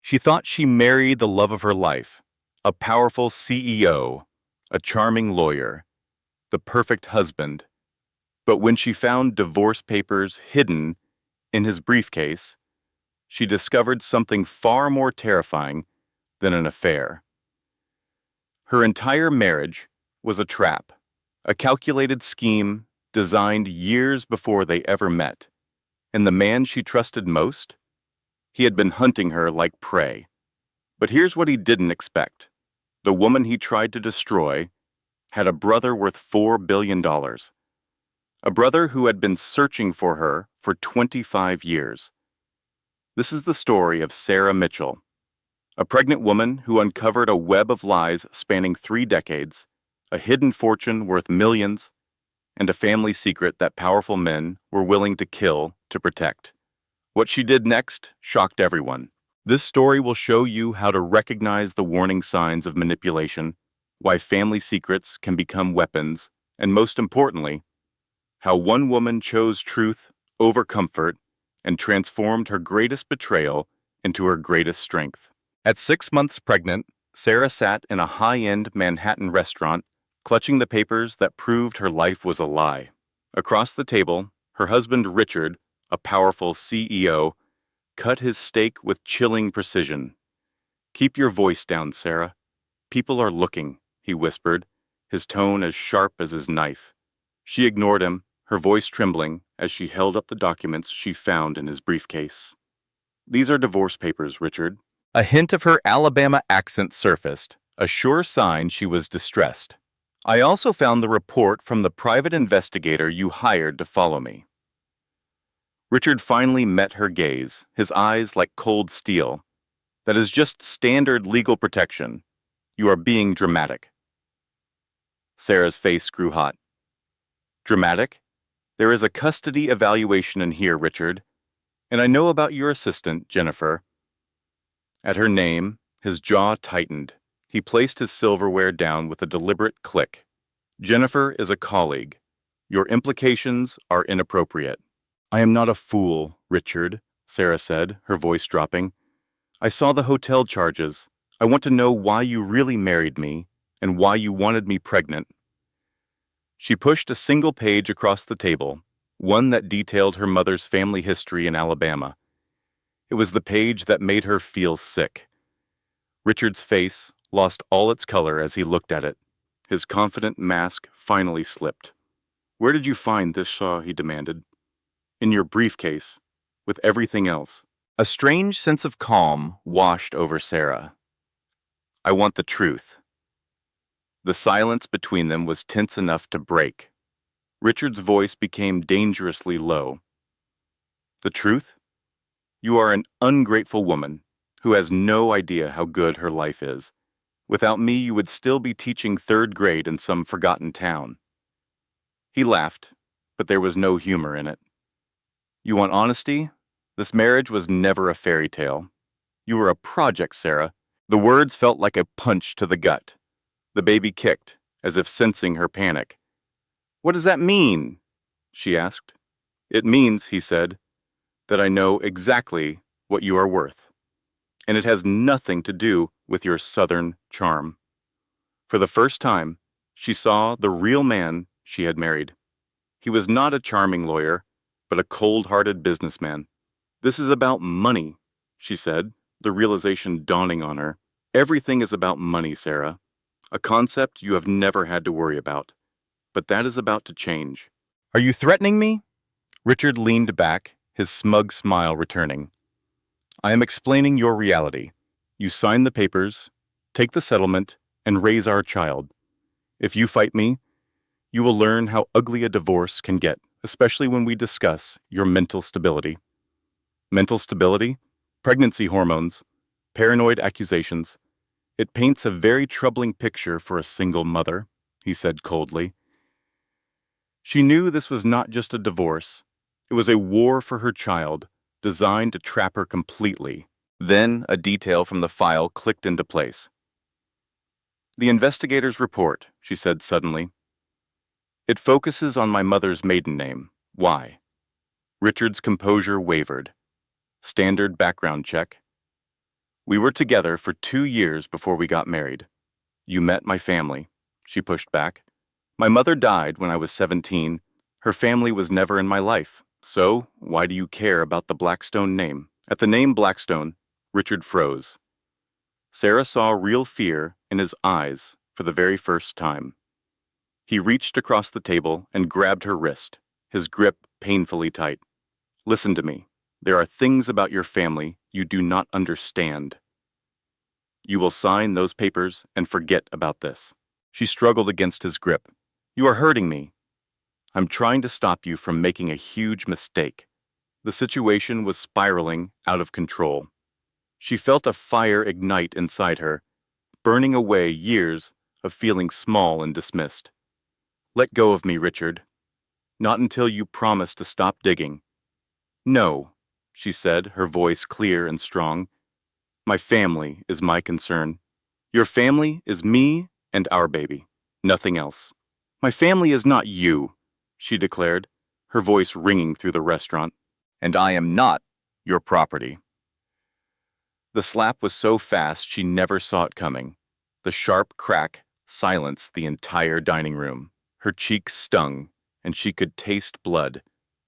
She thought she married the love of her life, a powerful CEO, a charming lawyer, the perfect husband. But when she found divorce papers hidden in his briefcase, she discovered something far more terrifying than an affair. Her entire marriage was a trap, a calculated scheme designed years before they ever met. And the man she trusted most? He had been hunting her like prey. But here's what he didn't expect. The woman he tried to destroy had a brother worth $4 billion. A brother who had been searching for her for 25 years. This is the story of Sarah Mitchell, a pregnant woman who uncovered a web of lies spanning 3 decades, a hidden fortune worth millions, and a family secret that powerful men were willing to kill to protect. What she did next shocked everyone. This story will show you how to recognize the warning signs of manipulation, why family secrets can become weapons, and most importantly, how one woman chose truth over comfort and transformed her greatest betrayal into her greatest strength. At 6 months pregnant, Sarah sat in a high-end Manhattan restaurant, clutching the papers that proved her life was a lie. Across the table, her husband Richard, a powerful CEO, cut his steak with chilling precision. "Keep your voice down, Sarah. People are looking," he whispered, his tone as sharp as his knife. She ignored him, her voice trembling as she held up the documents she found in his briefcase. "These are divorce papers, Richard." A hint of her Alabama accent surfaced, a sure sign she was distressed. "I also found the report from the private investigator you hired to follow me." Richard finally met her gaze, his eyes like cold steel. "That is just standard legal protection. You are being dramatic." Sarah's face grew hot. "Dramatic? There is a custody evaluation in here, Richard. And I know about your assistant, Jennifer." At her name, his jaw tightened. He placed his silverware down with a deliberate click. "Jennifer is a colleague. Your implications are inappropriate." "I am not a fool, Richard," Sarah said, her voice dropping. "I saw the hotel charges. I want to know why you really married me and why you wanted me pregnant." She pushed a single page across the table, one that detailed her mother's family history in Alabama. It was the page that made her feel sick. Richard's face lost all its color as he looked at it. His confident mask finally slipped. "Where did you find this saw?" he demanded. "In your briefcase, with everything else." A strange sense of calm washed over Sarah. "I want the truth." The silence between them was tense enough to break. Richard's voice became dangerously low. "The truth? You are an ungrateful woman who has no idea how good her life is. Without me, you would still be teaching 3rd grade in some forgotten town." He laughed, but there was no humor in it. "You want honesty? This marriage was never a fairy tale. You were a project, Sarah." The words felt like a punch to the gut. The baby kicked, as if sensing her panic. "What does that mean?" she asked. "It means," he said, "that I know exactly what you are worth. And it has nothing to do with your Southern charm." For the first time, she saw the real man she had married. He was not a charming lawyer, but a cold-hearted businessman. "This is about money," she said, the realization dawning on her. "Everything is about money, Sarah. A concept you have never had to worry about. But that is about to change." "Are you threatening me?" Richard leaned back, his smug smile returning. "I am explaining your reality. You sign the papers, take the settlement, and raise our child. If you fight me, you will learn how ugly a divorce can get, especially when we discuss your mental stability." Mental stability? Pregnancy hormones? Paranoid accusations? "It paints a very troubling picture for a single mother," he said coldly. She knew this was not just a divorce. It was a war for her child, designed to trap her completely. Then a detail from the file clicked into place. "The investigator's report," she said suddenly. "It focuses on my mother's maiden name. Why?" Richard's composure wavered. "Standard background check." We were together for 2 years before we got married. You met my family, she pushed back. My mother died when I was 17. Her family was never in my life. So, why do you care about the Blackstone name? At the name Blackstone, Richard froze. Sarah saw real fear in his eyes for the very first time. He reached across the table and grabbed her wrist, his grip painfully tight. Listen to me. There are things about your family you do not understand. You will sign those papers and forget about this. She struggled against his grip. You are hurting me. I'm trying to stop you from making a huge mistake. The situation was spiraling out of control. She felt a fire ignite inside her, burning away years of feeling small and dismissed. Let go of me, Richard. Not until you promise to stop digging. No, she said, her voice clear and strong. My family is my concern. Your family is me and our baby. Nothing else. My family is not you, she declared, her voice ringing through the restaurant. And I am not your property. The slap was so fast she never saw it coming. The sharp crack silenced the entire dining room. Her cheeks stung, and she could taste blood.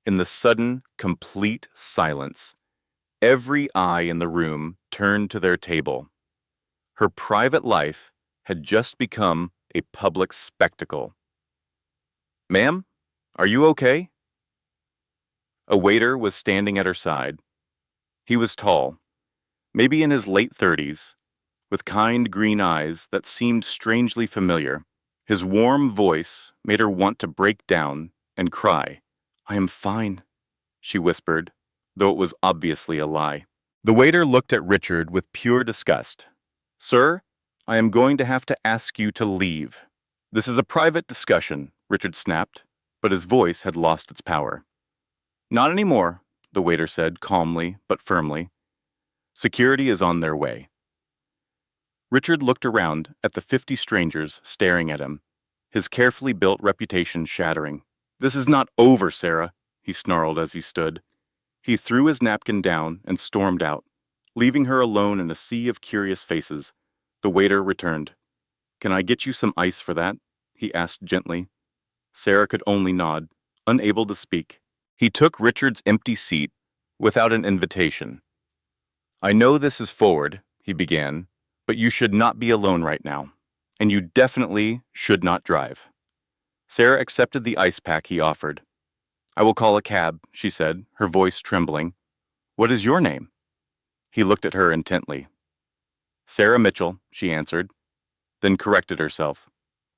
In the sudden, complete silence, every eye in the room turned to their table. Her private life had just become a public spectacle. Ma'am, are you okay? A waiter was standing at her side. He was tall, maybe in his late 30s, with kind green eyes that seemed strangely familiar. His warm voice made her want to break down and cry. I am fine, she whispered, though it was obviously a lie. The waiter looked at Richard with pure disgust. Sir, I am going to have to ask you to leave. This is a private discussion, Richard snapped, but his voice had lost its power. Not anymore, the waiter said calmly but firmly. Security is on their way. Richard looked around at the 50 strangers staring at him, his carefully built reputation shattering. This is not over, Sarah, he snarled as he stood. He threw his napkin down and stormed out, leaving her alone in a sea of curious faces. The waiter returned. Can I get you some ice for that? He asked gently. Sarah could only nod, unable to speak. He took Richard's empty seat without an invitation. I know this is forward, he began, but you should not be alone right now, and you definitely should not drive. Sarah accepted the ice pack he offered. I will call a cab, she said, her voice trembling. What is your name? He looked at her intently. Sarah Mitchell, she answered, then corrected herself.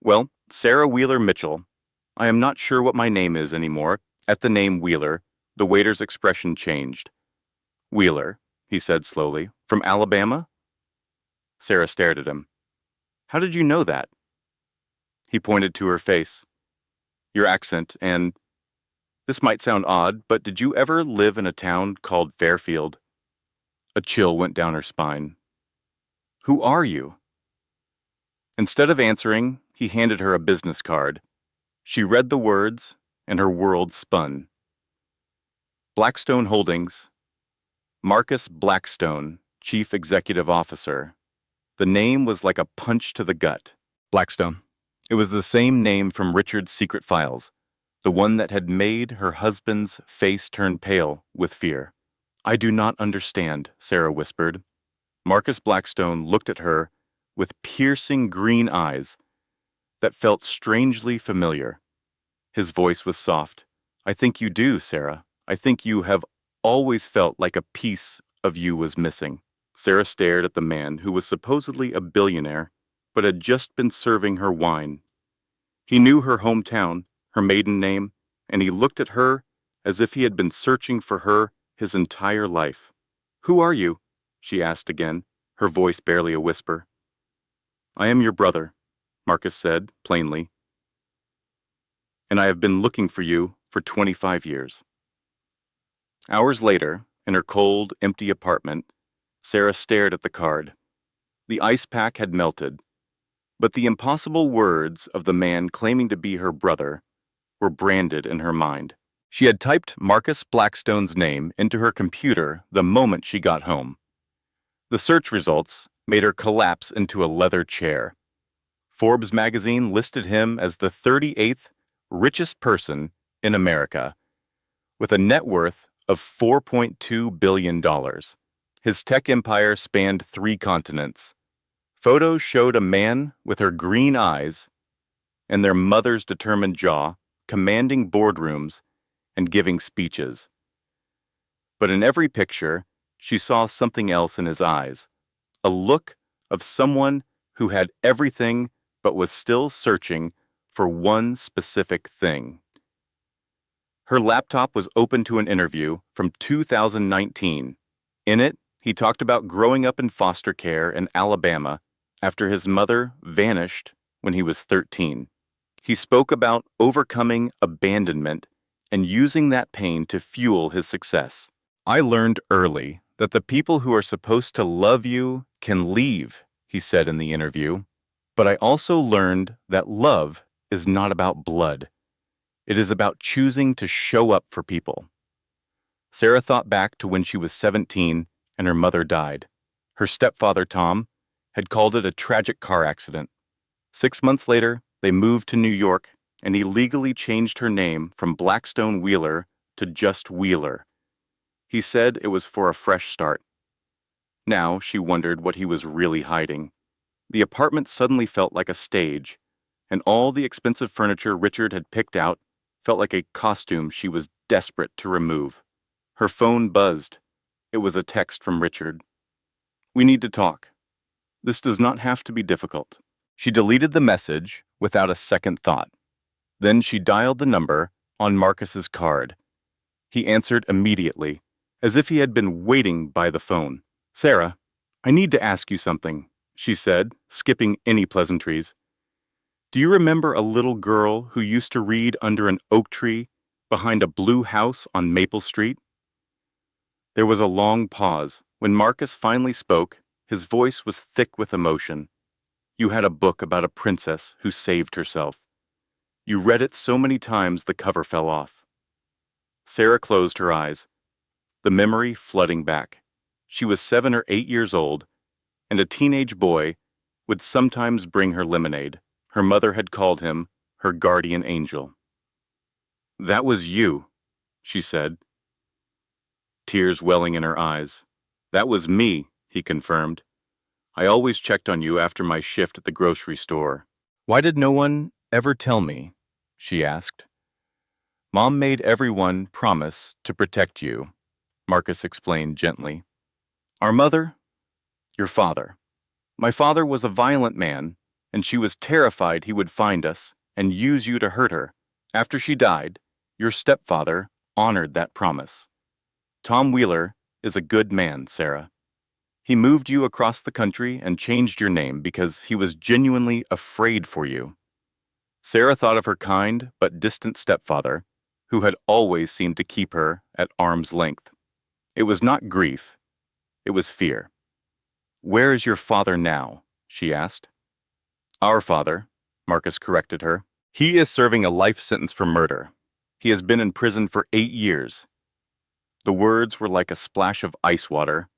Well, Sarah Wheeler Mitchell. I am not sure what my name is anymore. At the name Wheeler, the waiter's expression changed. Wheeler, he said slowly, from Alabama? Sarah stared at him. How did you know that? He pointed to her face. Your accent and... This might sound odd, but did you ever live in a town called Fairfield? A chill went down her spine. Who are you? Instead of answering, he handed her a business card. She read the words, and her world spun. Blackstone Holdings, Marcus Blackstone, Chief Executive Officer. The name was like a punch to the gut. Blackstone. It was the same name from Richard's secret files, the one that had made her husband's face turn pale with fear. I do not understand, Sarah whispered. Marcus Blackstone looked at her with piercing green eyes that felt strangely familiar. His voice was soft. I think you do, Sarah. I think you have always felt like a piece of you was missing. Sarah stared at the man who was supposedly a billionaire, but had just been serving her wine. He knew her hometown, her maiden name, and he looked at her as if he had been searching for her his entire life. Who are you? She asked again, her voice barely a whisper. I am your brother, Marcus said, plainly. And I have been looking for you for 25 years. Hours later, in her cold, empty apartment, Sarah stared at the card. The ice pack had melted, but the impossible words of the man claiming to be her brother were branded in her mind. She had typed Marcus Blackstone's name into her computer the moment she got home. The search results made her collapse into a leather chair. Forbes magazine listed him as the 38th richest person in America, with a net worth of $4.2 billion. His tech empire spanned 3 continents. Photos showed a man with her green eyes and their mother's determined jaw, commanding boardrooms and giving speeches. But in every picture, she saw something else in his eyes, a look of someone who had everything but was still searching for one specific thing. Her laptop was open to an interview from 2019. In it, he talked about growing up in foster care in Alabama after his mother vanished when he was 13. He spoke about overcoming abandonment and using that pain to fuel his success. I learned early that the people who are supposed to love you can leave, he said in the interview. But I also learned that love is not about blood. It is about choosing to show up for people. Sarah thought back to when she was 17 and her mother died. Her stepfather, Tom, had called it a tragic car accident. 6 months later, they moved to New York, and he legally changed her name from Blackstone Wheeler to just Wheeler. He said it was for a fresh start. Now she wondered what he was really hiding. The apartment suddenly felt like a stage, and all the expensive furniture Richard had picked out felt like a costume she was desperate to remove. Her phone buzzed. It was a text from Richard. "We need to talk. This does not have to be difficult." She deleted the message without a second thought. Then she dialed the number on Marcus's card. He answered immediately, as if he had been waiting by the phone. "Sarah, I need to ask you something," she said, skipping any pleasantries. "Do you remember a little girl who used to read under an oak tree behind a blue house on Maple Street?" There was a long pause. When Marcus finally spoke, his voice was thick with emotion. "You had a book about a princess who saved herself. You read it so many times the cover fell off." Sarah closed her eyes, the memory flooding back. She was 7 or 8 years old, and a teenage boy would sometimes bring her lemonade. Her mother had called him her guardian angel. "That was you," she said, tears welling in her eyes. "That was me," he confirmed. "I always checked on you after my shift at the grocery store." "Why did no one ever tell me?" she asked. "Mom made everyone promise to protect you," Marcus explained gently. "Our mother? Your father. My father was a violent man, and she was terrified he would find us and use you to hurt her. After she died, your stepfather honored that promise. Tom Wheeler is a good man, Sarah. He moved you across the country and changed your name because he was genuinely afraid for you." Sarah thought of her kind but distant stepfather, who had always seemed to keep her at arm's length. It was not grief, it was fear. "Where is your father now?" she asked. "Our father," Marcus corrected her. "He is serving a life sentence for murder. He has been in prison for 8 years. The words were like a splash of ice water.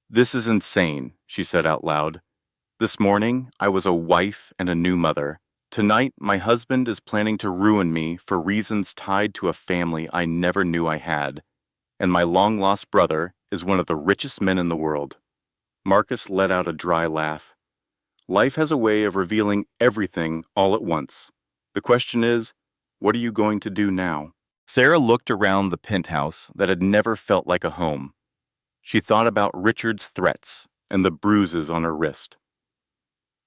"This is insane," she said out loud. "This morning, I was a wife and a new mother. Tonight, my husband is planning to ruin me for reasons tied to a family I never knew I had. And my long-lost brother is one of the richest men in the world." Marcus let out a dry laugh. "Life has a way of revealing everything all at once. The question is, what are you going to do now?" Sarah looked around the penthouse that had never felt like a home. She thought about Richard's threats and the bruises on her wrist.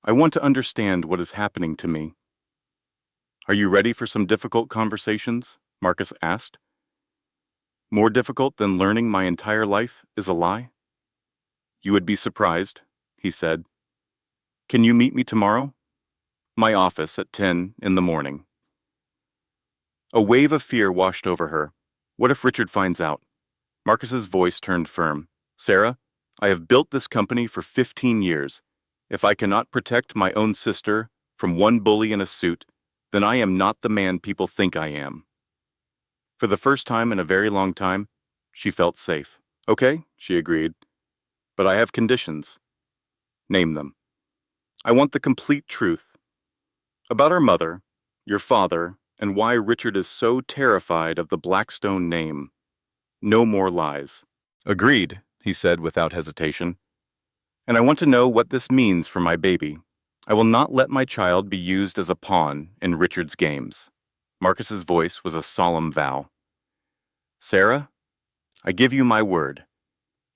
"I want to understand what is happening to me." "Are you ready for some difficult conversations?" Marcus asked. "More difficult than learning my entire life is a lie?" "You would be surprised," he said. "Can you meet me tomorrow?" "My office at 10 in the morning." A wave of fear washed over her. What if Richard finds out? Marcus's voice turned firm. "Sarah, I have built this company for 15 years. If I cannot protect my own sister from one bully in a suit, then I am not the man people think I am." For the first time in a very long time, she felt safe. "Okay," she agreed. But I have conditions. Name them. I want the complete truth. About our mother, your father, and why Richard is so terrified of the Blackstone name. No more lies. Agreed, he said without hesitation. And I want to know what this means for my baby. I will not let my child be used as a pawn in Richard's games. Marcus's voice was a solemn vow. Sarah, I give you my word.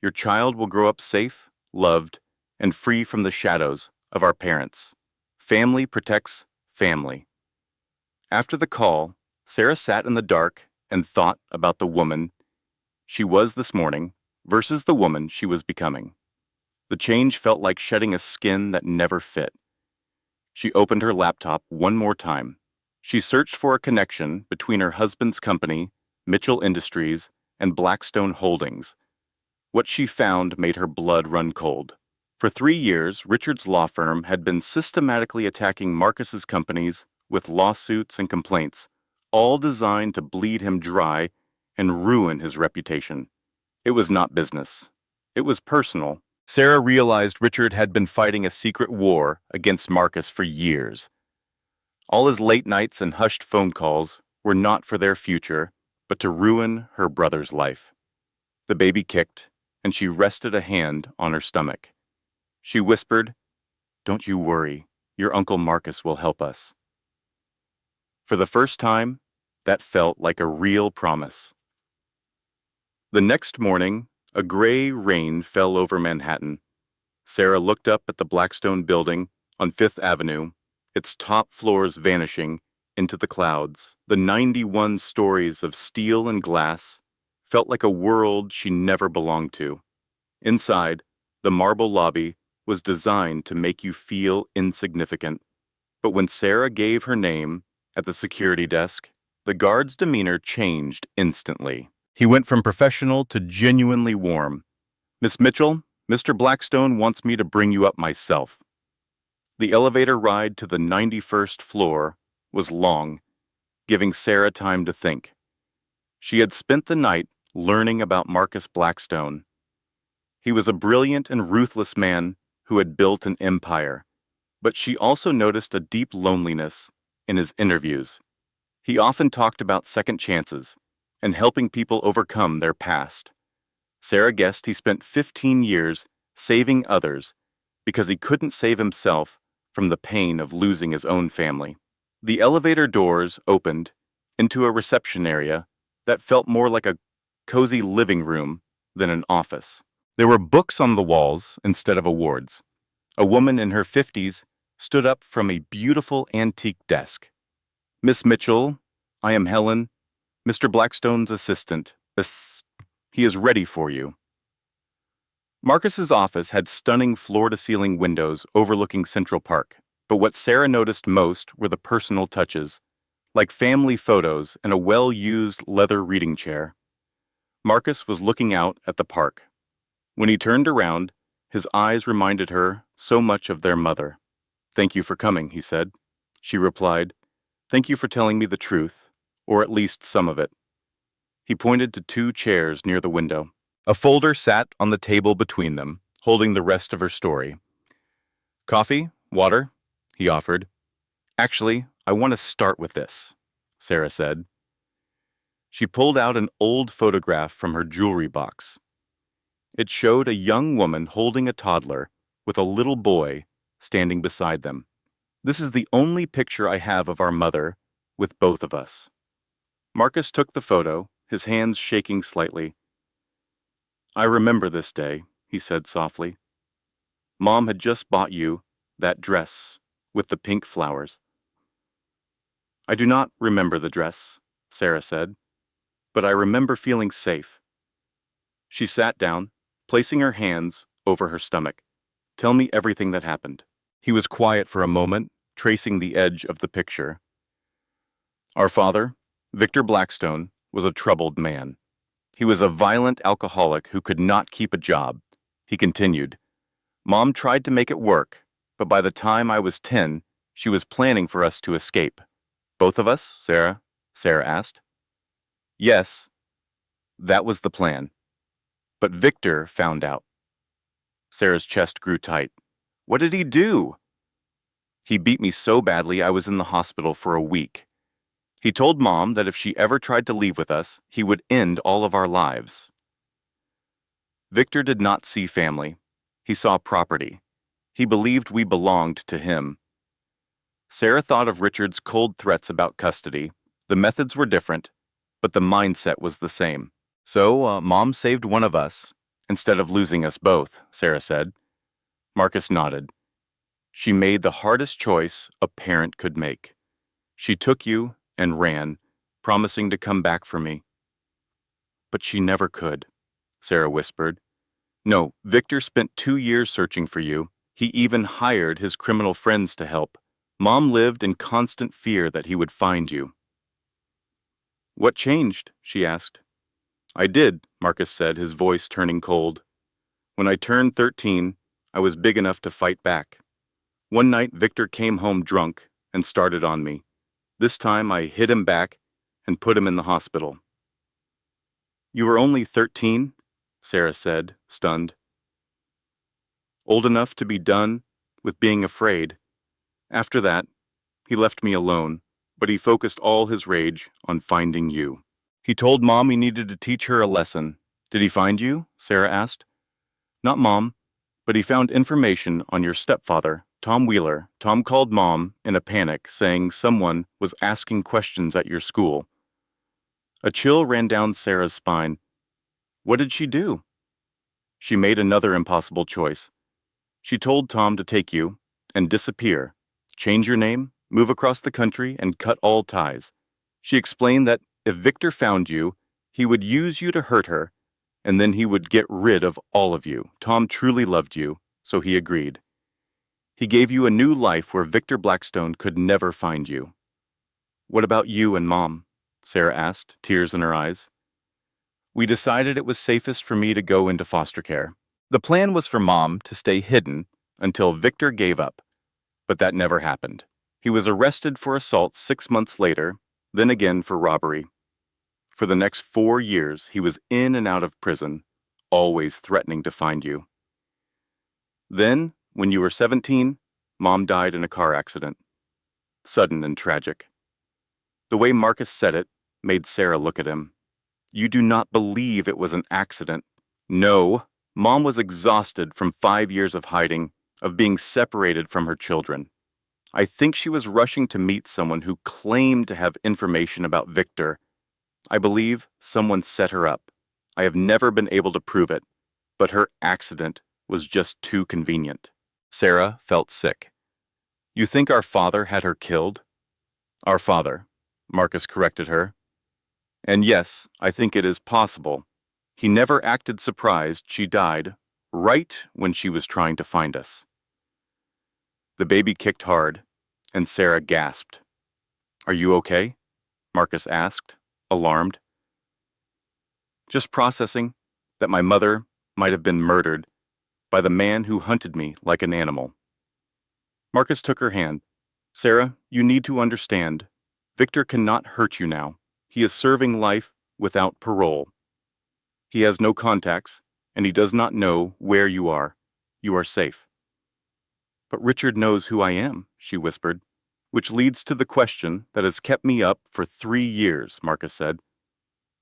Your child will grow up safe, loved, and free from the shadows of our parents. Family protects family. After the call, Sarah sat in the dark and thought about the woman she was this morning versus the woman she was becoming. The change felt like shedding a skin that never fit. She opened her laptop one more time. She searched for a connection between her husband's company, Mitchell Industries, and Blackstone Holdings. What she found made her blood run cold. For 3 years, Richard's law firm had been systematically attacking Marcus's companies with lawsuits and complaints, all designed to bleed him dry and ruin his reputation. It was not business. It was personal. Sarah realized Richard had been fighting a secret war against Marcus for years. All his late nights and hushed phone calls were not for their future, but to ruin her brother's life. The baby kicked, and she rested a hand on her stomach. She whispered, "Don't you worry, your Uncle Marcus will help us." For the first time, that felt like a real promise. The next morning, a gray rain fell over Manhattan. Sarah looked up at the Blackstone building on Fifth Avenue, its top floors vanishing into the clouds. The 91 stories of steel and glass felt like a world she never belonged to. Inside, the marble lobby was designed to make you feel insignificant. But when Sarah gave her name at the security desk, the guard's demeanor changed instantly. He went from professional to genuinely warm. "Miss Mitchell, Mr. Blackstone wants me to bring you up myself." The elevator ride to the 91st floor was long, giving Sarah time to think. She had spent the night learning about Marcus Blackstone. He was a brilliant and ruthless man who had built an empire, but she also noticed a deep loneliness in his interviews. He often talked about second chances and helping people overcome their past. Sarah guessed he spent 15 years saving others because he couldn't save himself from the pain of losing his own family. The elevator doors opened into a reception area that felt more like a cozy living room than an office. There were books on the walls instead of awards. A woman in her 50s stood up from a beautiful antique desk. "Miss Mitchell, I am Helen, Mr. Blackstone's assistant. He is ready for you." Marcus's office had stunning floor-to-ceiling windows overlooking Central Park, but what Sarah noticed most were the personal touches, like family photos and a well-used leather reading chair. Marcus was looking out at the park. When he turned around, his eyes reminded her so much of their mother. "Thank you for coming," he said. She replied, "Thank you for telling me the truth, or at least some of it." He pointed to 2 chairs near the window. A folder sat on the table between them, holding the rest of her story. "Coffee? Water?" he offered. "Actually, I want to start with this," Sarah said. She pulled out an old photograph from her jewelry box. It showed a young woman holding a toddler with a little boy standing beside them. "This is the only picture I have of our mother with both of us." Marcus took the photo, his hands shaking slightly. "I remember this day," he said softly. "Mom had just bought you that dress with the pink flowers." "I do not remember the dress," Sarah said, "but I remember feeling safe." She sat down, placing her hands over her stomach. "Tell me everything that happened." He was quiet for a moment, tracing the edge of the picture. "Our father, Victor Blackstone, was a troubled man. He was a violent alcoholic who could not keep a job." He continued, "Mom tried to make it work, but by the time I was 10, she was planning for us to escape." "Both of us, Sarah?" Sarah asked. "Yes, that was the plan. But Victor found out." Sarah's chest grew tight. What did he do? He beat me so badly I was in the hospital for a week. He told Mom that if she ever tried to leave with us, he would end all of our lives. Victor did not see family. He saw property. He believed we belonged to him. Sarah thought of Richard's cold threats about custody. The methods were different, but the mindset was the same. So, Mom saved one of us, instead of losing us both, Sarah said. Marcus nodded. She made the hardest choice a parent could make. She took you and ran, promising to come back for me. But she never could, Sarah whispered. No, Victor spent 2 years searching for you. He even hired his criminal friends to help. Mom lived in constant fear that he would find you. What changed? She asked. I did, Marcus said, his voice turning cold. When I turned 13, I was big enough to fight back. One night, Victor came home drunk and started on me. This time, I hit him back and put him in the hospital. You were only 13, Sarah said, stunned. Old enough to be done with being afraid. After that, he left me alone, but he focused all his rage on finding you. He told Mom he needed to teach her a lesson. Did he find you? Sarah asked. Not Mom, but he found information on your stepfather, Tom Wheeler. Tom called Mom in a panic, saying someone was asking questions at your school. A chill ran down Sarah's spine. What did she do? She made another impossible choice. She told Tom to take you and disappear, change your name, move across the country, and cut all ties. She explained that if Victor found you, he would use you to hurt her, and then he would get rid of all of you. Tom truly loved you, so he agreed. He gave you a new life where Victor Blackstone could never find you. What about you and Mom? Sarah asked, tears in her eyes. We decided it was safest for me to go into foster care. The plan was for Mom to stay hidden until Victor gave up, but that never happened. He was arrested for assault 6 months later, then again for robbery. For the next 4 years, he was in and out of prison, always threatening to find you. Then, when you were 17, Mom died in a car accident. Sudden and tragic. The way Marcus said it made Sarah look at him. You do not believe it was an accident. No, Mom was exhausted from 5 years of hiding, of being separated from her children. I think she was rushing to meet someone who claimed to have information about Victor. I believe someone set her up. I have never been able to prove it, but her accident was just too convenient. Sarah felt sick. You think our father had her killed? Our father, Marcus corrected her. And yes, I think it is possible. He never acted surprised she died right when she was trying to find us. The baby kicked hard, and Sarah gasped. Are you okay? Marcus asked, alarmed. Just processing that my mother might have been murdered by the man who hunted me like an animal. Marcus took her hand. Sarah, you need to understand. Victor cannot hurt you now. He is serving life without parole. He has no contacts, and he does not know where you are. You are safe. But Richard knows who I am, she whispered, which leads to the question that has kept me up for 3 years, Marcus said.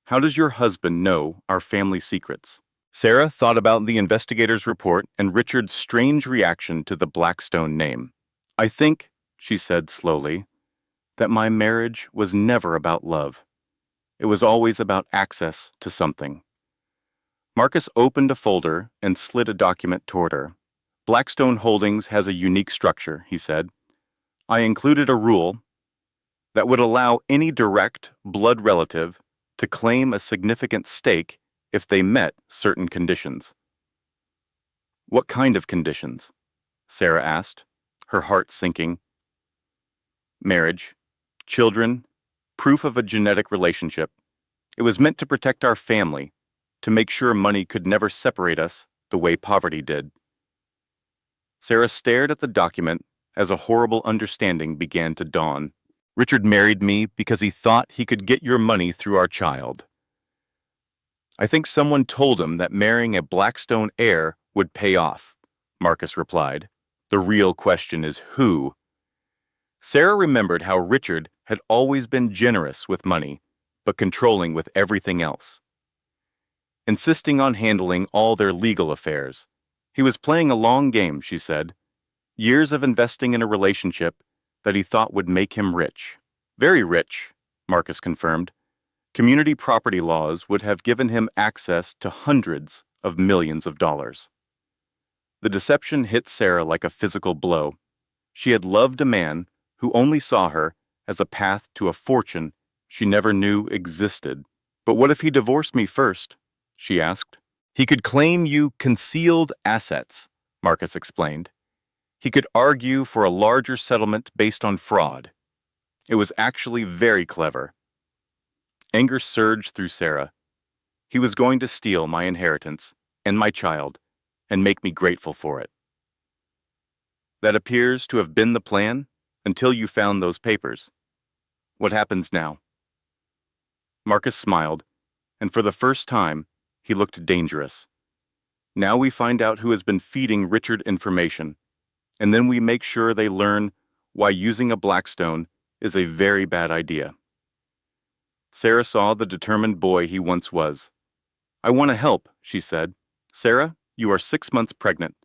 How does your husband know our family secrets? Sarah thought about the investigator's report and Richard's strange reaction to the Blackstone name. I think, she said slowly, that my marriage was never about love. It was always about access to something. Marcus opened a folder and slid a document toward her. Blackstone Holdings has a unique structure, he said. I included a rule that would allow any direct blood relative to claim a significant stake if they met certain conditions. What kind of conditions? Sarah asked, her heart sinking. Marriage, children, proof of a genetic relationship. It was meant to protect our family, to make sure money could never separate us the way poverty did. Sarah stared at the document as a horrible understanding began to dawn. Richard married me because he thought he could get your money through our child. I think someone told him that marrying a Blackstone heir would pay off. Marcus replied. The real question is who. Sarah remembered how Richard had always been generous with money, but controlling with everything else, insisting on handling all their legal affairs. He was playing a long game, she said. Years of investing in a relationship that he thought would make him rich. Very rich, Marcus confirmed. Community property laws would have given him access to hundreds of millions of dollars. The deception hit Sarah like a physical blow. She had loved a man who only saw her as a path to a fortune she never knew existed. But what if he divorced me first? She asked. He could claim you concealed assets, Marcus explained. He could argue for a larger settlement based on fraud. It was actually very clever. Anger surged through Sarah. He was going to steal my inheritance and my child and make me grateful for it. That appears to have been the plan until you found those papers. What happens now? Marcus smiled, and for the first time, he looked dangerous. Now we find out who has been feeding Richard information, and then we make sure they learn why using a Blackstone is a very bad idea. Sarah saw the determined boy he once was. I want to help, she said. Sarah, you are 6 months pregnant.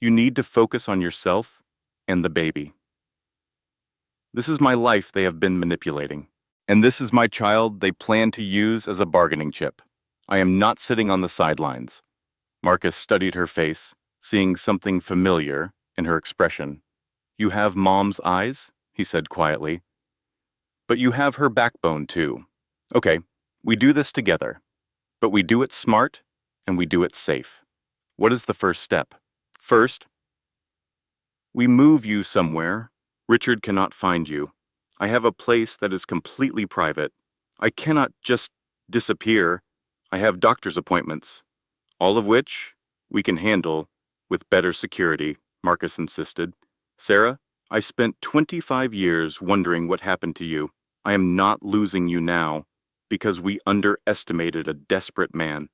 You need to focus on yourself and the baby. This is my life they have been manipulating, and this is my child they plan to use as a bargaining chip. I am not sitting on the sidelines. Marcus studied her face, seeing something familiar in her expression. You have Mom's eyes, he said quietly. But you have her backbone too. Okay, we do this together, but we do it smart and we do it safe. What is the first step? First, we move you somewhere. Richard cannot find you. I have a place that is completely private. I cannot just disappear. I have doctor's appointments, all of which we can handle with better security, Marcus insisted. Sarah, I spent 25 years wondering what happened to you. I am not losing you now because we underestimated a desperate man.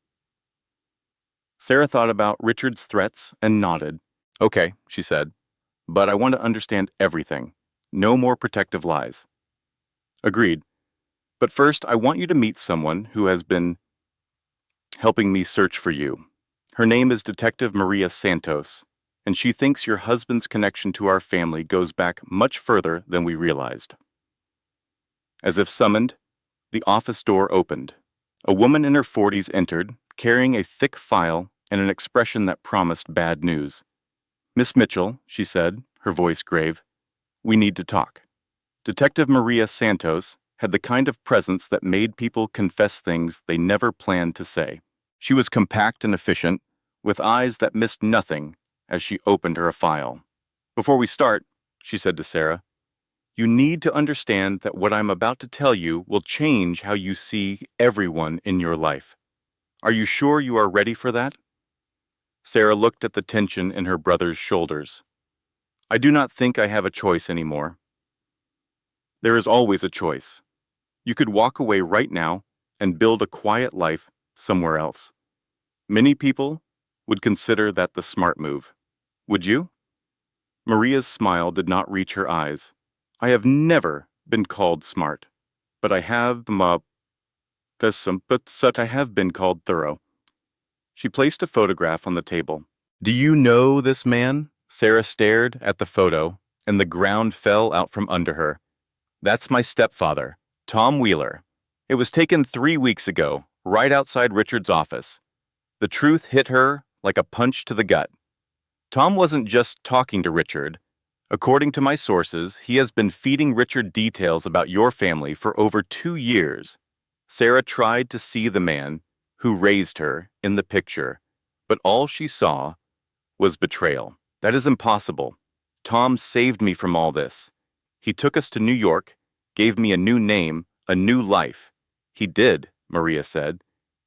Sarah thought about Richard's threats and nodded. Okay, she said, but I want to understand everything. No more protective lies. Agreed. But first, I want you to meet someone who has been helping me search for you. Her name is Detective Maria Santos, and she thinks your husband's connection to our family goes back much further than we realized. As if summoned, the office door opened. A woman in her 40s entered, carrying a thick file and an expression that promised bad news. Miss Mitchell, she said, her voice grave, we need to talk. Detective Maria Santos had the kind of presence that made people confess things they never planned to say. She was compact and efficient, with eyes that missed nothing as she opened her file. Before we start, she said to Sarah, you need to understand that what I'm about to tell you will change how you see everyone in your life. Are you sure you are ready for that? Sarah looked at the tension in her brother's shoulders. I do not think I have a choice anymore. There is always a choice. You could walk away right now and build a quiet life somewhere else. Many people would consider that the smart move. Would you? Maria's smile did not reach her eyes. I have never been called smart, but I have been called thorough. She placed a photograph on the table. Do you know this man? Sarah stared at the photo, and the ground fell out from under her. That's my stepfather, Tom Wheeler. It was taken 3 weeks ago, right outside Richard's office. The truth hit her like a punch to the gut. Tom wasn't just talking to Richard. According to my sources, he has been feeding Richard details about your family for over 2 years. Sarah tried to see the man who raised her in the picture, but all she saw was betrayal. That is impossible. Tom saved me from all this. He took us to New York, gave me a new name, a new life. He did, Maria said,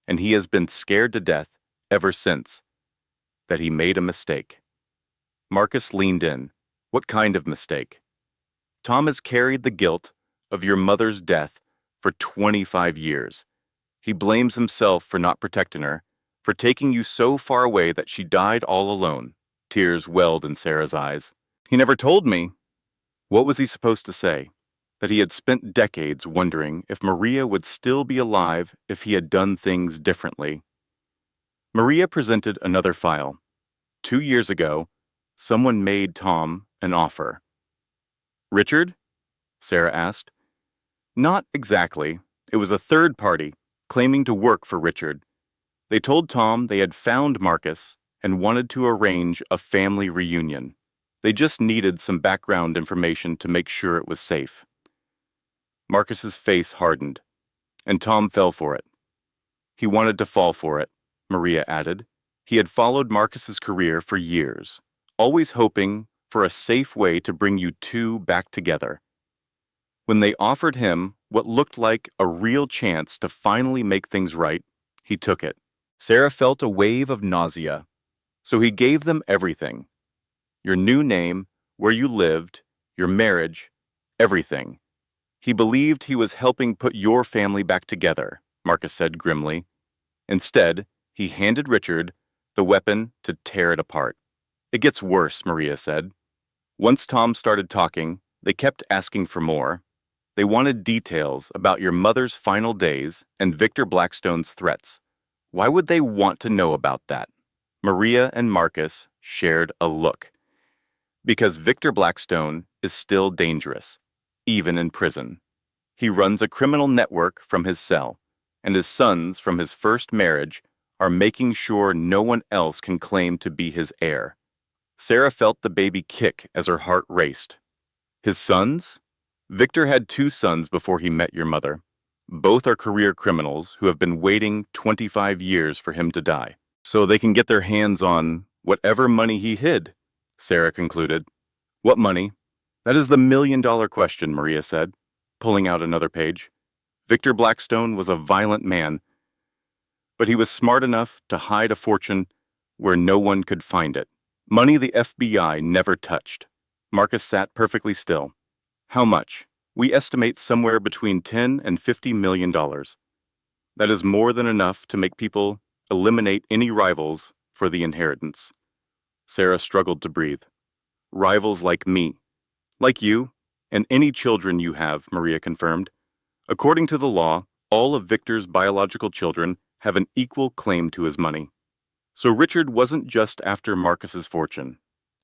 and he has been scared to death ever since that he made a mistake. Marcus leaned in. What kind of mistake? Tom has carried the guilt of your mother's death for 25 years. He blames himself for not protecting her, for taking you so far away that she died all alone. Tears welled in Sarah's eyes. He never told me. What was he supposed to say? That he had spent decades wondering if Maria would still be alive if he had done things differently. Maria presented another file. 2 years ago, someone made Tom an offer. Richard? Sarah asked. Not exactly. It was a third party, claiming to work for Richard. They told Tom they had found Marcus and wanted to arrange a family reunion. They just needed some background information to make sure it was safe. Marcus's face hardened, and Tom fell for it. He wanted to fall for it, Maria added. He had followed Marcus's career for years, always hoping for a safe way to bring you two back together. When they offered him what looked like a real chance to finally make things right, he took it. Sarah felt a wave of nausea, so he gave them everything. Your new name, where you lived, your marriage, everything. He believed he was helping put your family back together, Marcus said grimly. Instead, he handed Richard the weapon to tear it apart. It gets worse, Maria said. Once Tom started talking, they kept asking for more. They wanted details about your mother's final days and Victor Blackstone's threats. Why would they want to know about that? Maria and Marcus shared a look. Because Victor Blackstone is still dangerous, even in prison. He runs a criminal network from his cell, and his sons from his first marriage are making sure no one else can claim to be his heir. Sarah felt the baby kick as her heart raced. His sons? Victor had 2 sons before he met your mother. Both are career criminals who have been waiting 25 years for him to die, so they can get their hands on whatever money he hid, Sarah concluded. What money? That is the million-dollar question, Maria said, pulling out another page. Victor Blackstone was a violent man, but he was smart enough to hide a fortune where no one could find it. Money the FBI never touched. Marcus sat perfectly still. How much? We estimate somewhere between $10 and $50 million. That is more than enough to make people eliminate any rivals for the inheritance. Sarah struggled to breathe. Rivals like me. Like you, and any children you have, Maria confirmed. According to the law, all of Victor's biological children have an equal claim to his money. So Richard wasn't just after Marcus's fortune.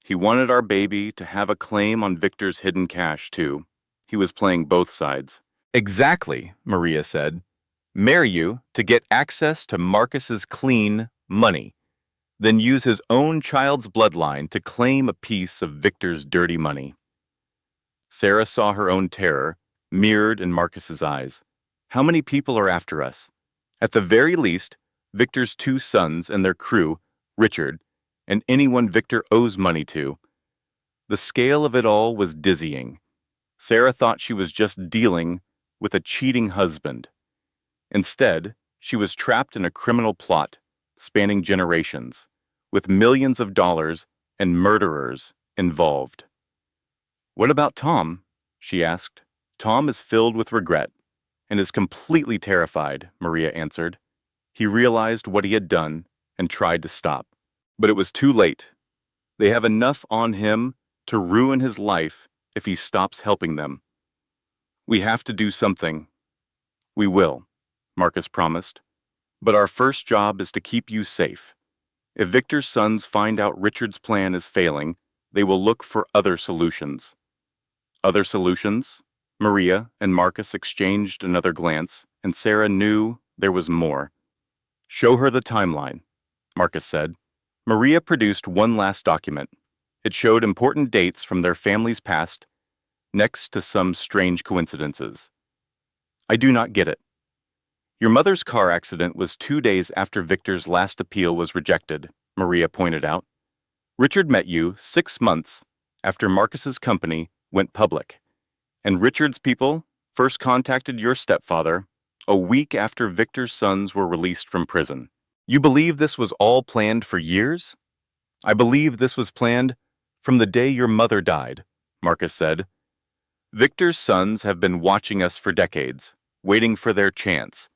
He wanted our baby to have a claim on Victor's hidden cash, too. He was playing both sides. Exactly, Maria said. Marry you to get access to Marcus's clean money, then use his own child's bloodline to claim a piece of Victor's dirty money. Sarah saw her own terror, mirrored in Marcus's eyes. How many people are after us? At the very least, Victor's 2 sons and their crew, Richard, and anyone Victor owes money to. The scale of it all was dizzying. Sarah thought she was just dealing with a cheating husband. Instead, she was trapped in a criminal plot spanning generations, with millions of dollars and murderers involved. What about Tom? She asked. Tom is filled with regret and is completely terrified, Maria answered. He realized what he had done and tried to stop. But it was too late. They have enough on him to ruin his life if he stops helping them. We have to do something. We will, Marcus promised. But our first job is to keep you safe. If Victor's sons find out Richard's plan is failing, they will look for other solutions. Other solutions? Maria and Marcus exchanged another glance, and Sarah knew there was more. Show her the timeline, Marcus said. Maria produced one last document. It showed important dates from their family's past, next to some strange coincidences. I do not get it. Your mother's car accident was 2 days after Victor's last appeal was rejected, Maria pointed out. Richard met you 6 months after Marcus's company went public, and Richard's people first contacted your stepfather a week after Victor's sons were released from prison. You believe this was all planned for years? I believe this was planned from the day your mother died, Marcus said. Victor's sons have been watching us for decades, waiting for their chance.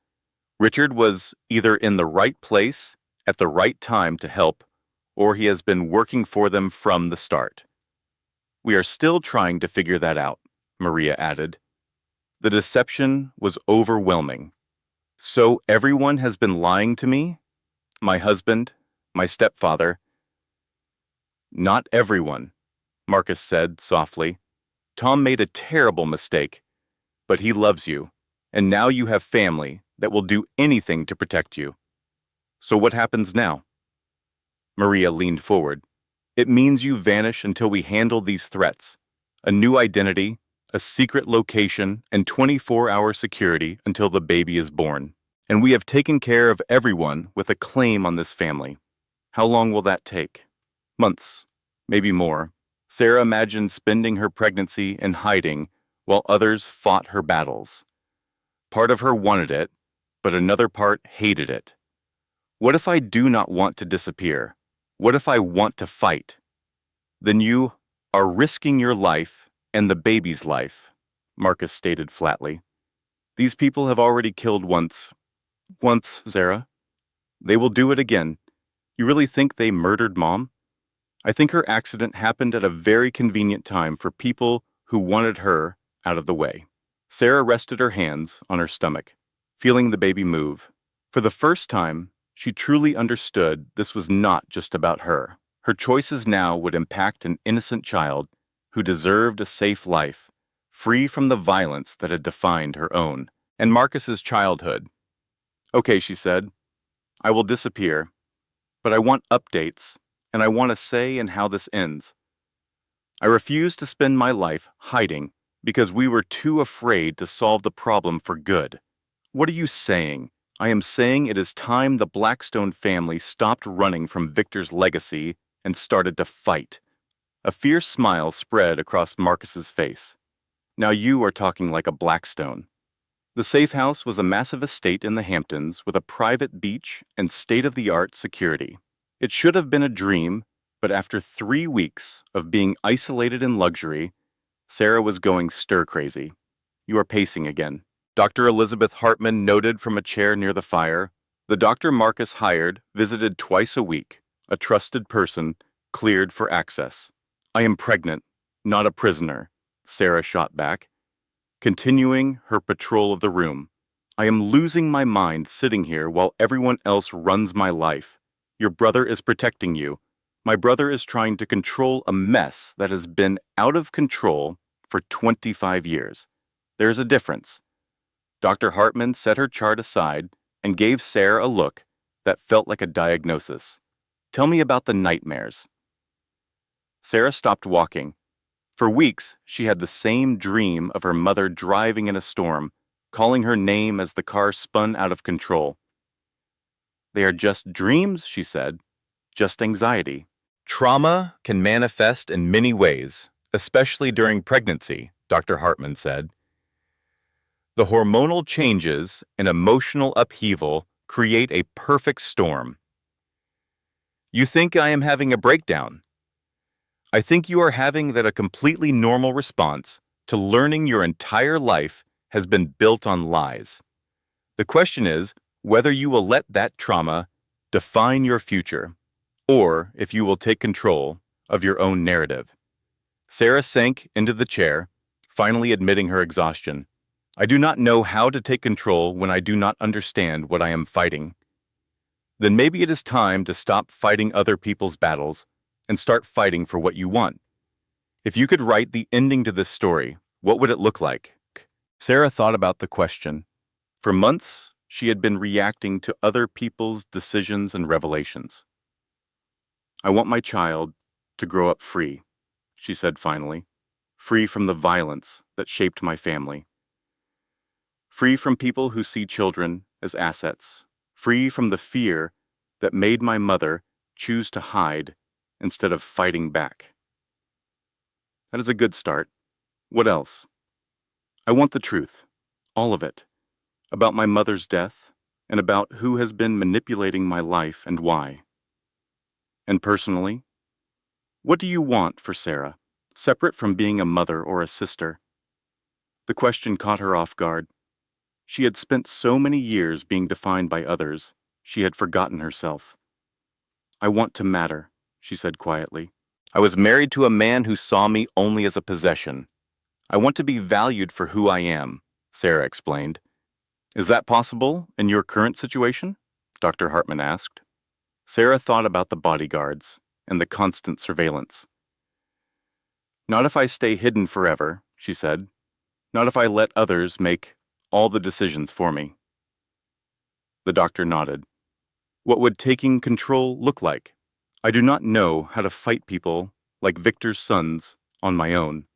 Richard was either in the right place at the right time to help, or he has been working for them from the start. We are still trying to figure that out, Maria added. The deception was overwhelming. So everyone has been lying to me? My husband, my stepfather. Not everyone, Marcus said softly. Tom made a terrible mistake, but he loves you, and now you have family that will do anything to protect you. So what happens now? Maria leaned forward. It means you vanish until we handle these threats. A new identity, a secret location, and 24-hour security until the baby is born. And we have taken care of everyone with a claim on this family. How long will that take? Months, maybe more. Sarah imagined spending her pregnancy in hiding while others fought her battles. Part of her wanted it, but another part hated it. What if I do not want to disappear? What if I want to fight? Then you are risking your life and the baby's life, Marcus stated flatly. These people have already killed once. Once, Sarah. They will do it again. You really think they murdered Mom? I think her accident happened at a very convenient time for people who wanted her out of the way. Sarah rested her hands on her stomach, feeling the baby move. For the first time, she truly understood this was not just about her. Her choices now would impact an innocent child who deserved a safe life, free from the violence that had defined her own and Marcus's childhood. Okay, she said, I will disappear, but I want updates, and I want a say in how this ends. I refuse to spend my life hiding because we were too afraid to solve the problem for good. What are you saying? I am saying it is time the Blackstone family stopped running from Victor's legacy and started to fight. A fierce smile spread across Marcus's face. Now you are talking like a Blackstone. The safe house was a massive estate in the Hamptons with a private beach and state-of-the-art security. It should have been a dream, but after 3 weeks of being isolated in luxury, Sarah was going stir-crazy. You are pacing again. Dr. Elizabeth Hartman noted from a chair near the fire. The doctor Marcus hired visited twice a week, a trusted person, cleared for access. I am pregnant, not a prisoner, Sarah shot back, continuing her patrol of the room. I am losing my mind sitting here while everyone else runs my life. Your brother is protecting you. My brother is trying to control a mess that has been out of control for 25 years. There is a difference. Dr. Hartman set her chart aside and gave Sarah a look that felt like a diagnosis. Tell me about the nightmares. Sarah stopped walking. For weeks, she had the same dream of her mother driving in a storm, calling her name as the car spun out of control. They are just dreams, she said, just anxiety. Trauma can manifest in many ways, especially during pregnancy, Dr. Hartman said. The hormonal changes and emotional upheaval create a perfect storm. You think I am having a breakdown? I think you are having that a completely normal response to learning your entire life has been built on lies. The question is whether you will let that trauma define your future, or if you will take control of your own narrative. Sarah sank into the chair, finally admitting her exhaustion. I do not know how to take control when I do not understand what I am fighting. Then maybe it is time to stop fighting other people's battles and start fighting for what you want. If you could write the ending to this story, what would it look like? Sarah thought about the question. For months, she had been reacting to other people's decisions and revelations. I want my child to grow up free, she said finally, free from the violence that shaped my family. Free from people who see children as assets, free from the fear that made my mother choose to hide instead of fighting back. That is a good start. What else? I want the truth, all of it, about my mother's death and about who has been manipulating my life and why. And personally, what do you want for Sarah, separate from being a mother or a sister? The question caught her off guard. She had spent so many years being defined by others, she had forgotten herself. I want to matter, she said quietly. I was married to a man who saw me only as a possession. I want to be valued for who I am, Sarah explained. Is that possible in your current situation? Dr. Hartman asked. Sarah thought about the bodyguards and the constant surveillance. Not if I stay hidden forever, she said. Not if I let others make all the decisions for me. The doctor nodded. What would taking control look like? I do not know how to fight people like Victor's sons on my own.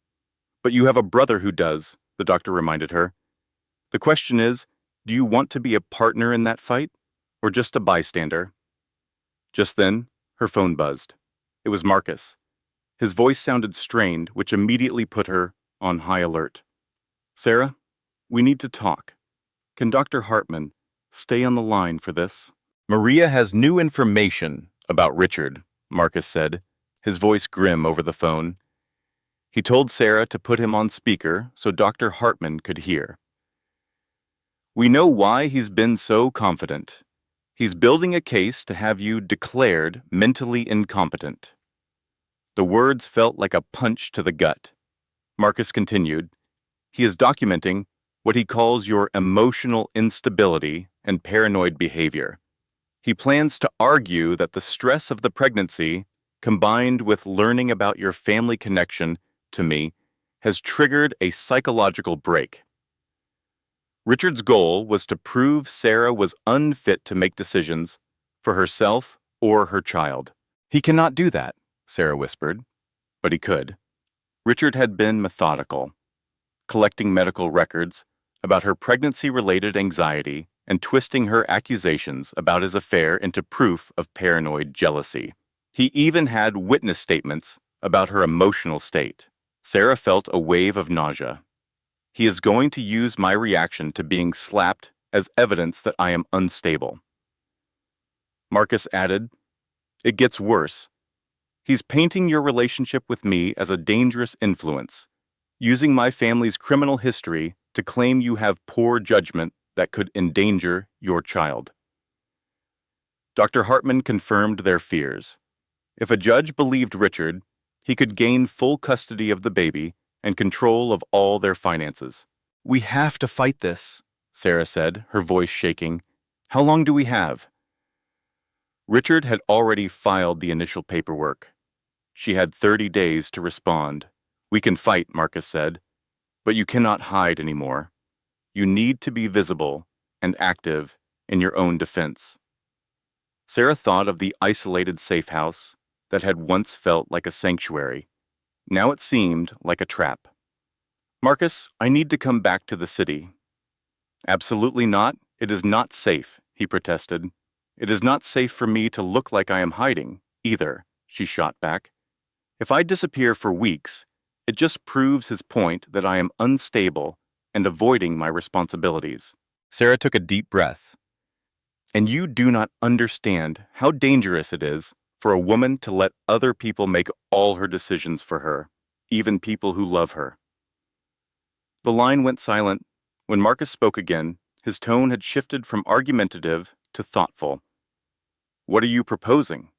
But you have a brother who does, the doctor reminded her. The question is, do you want to be a partner in that fight, or just a bystander? Just then, her phone buzzed. It was Marcus. His voice sounded strained, which immediately put her on high alert. Sarah, we need to talk. Can Dr. Hartman stay on the line for this? Maria has new information about Richard, Marcus said, his voice grim over the phone. He told Sarah to put him on speaker so Dr. Hartman could hear. We know why he's been so confident. He's building a case to have you declared mentally incompetent. The words felt like a punch to the gut. Marcus continued. He is documenting what he calls your emotional instability and paranoid behavior. He plans to argue that the stress of the pregnancy, combined with learning about your family connection to me, has triggered a psychological break. Richard's goal was to prove Sarah was unfit to make decisions for herself or her child. He cannot do that, Sarah whispered, but he could. Richard had been methodical, collecting medical records about her pregnancy-related anxiety and twisting her accusations about his affair into proof of paranoid jealousy. He even had witness statements about her emotional state. Sarah felt a wave of nausea. He is going to use my reaction to being slapped as evidence that I am unstable. Marcus added, It gets worse. He's painting your relationship with me as a dangerous influence, using my family's criminal history to claim you have poor judgment that could endanger your child. Dr. Hartman confirmed their fears. If a judge believed Richard, he could gain full custody of the baby and control of all their finances. We have to fight this, Sarah said, her voice shaking. How long do we have? Richard had already filed the initial paperwork. She had 30 days to respond. We can fight, Marcus said, but you cannot hide anymore. You need to be visible and active in your own defense. Sarah thought of the isolated safe house that had once felt like a sanctuary. Now it seemed like a trap. Marcus, I need to come back to the city. Absolutely not. It is not safe, he protested. It is not safe for me to look like I am hiding, either, she shot back. If I disappear for weeks, it just proves his point that I am unstable and avoiding my responsibilities. Sarah took a deep breath. And you do not understand how dangerous it is for a woman to let other people make all her decisions for her, even people who love her. The line went silent. When Marcus spoke again, his tone had shifted from argumentative to thoughtful. What are you proposing?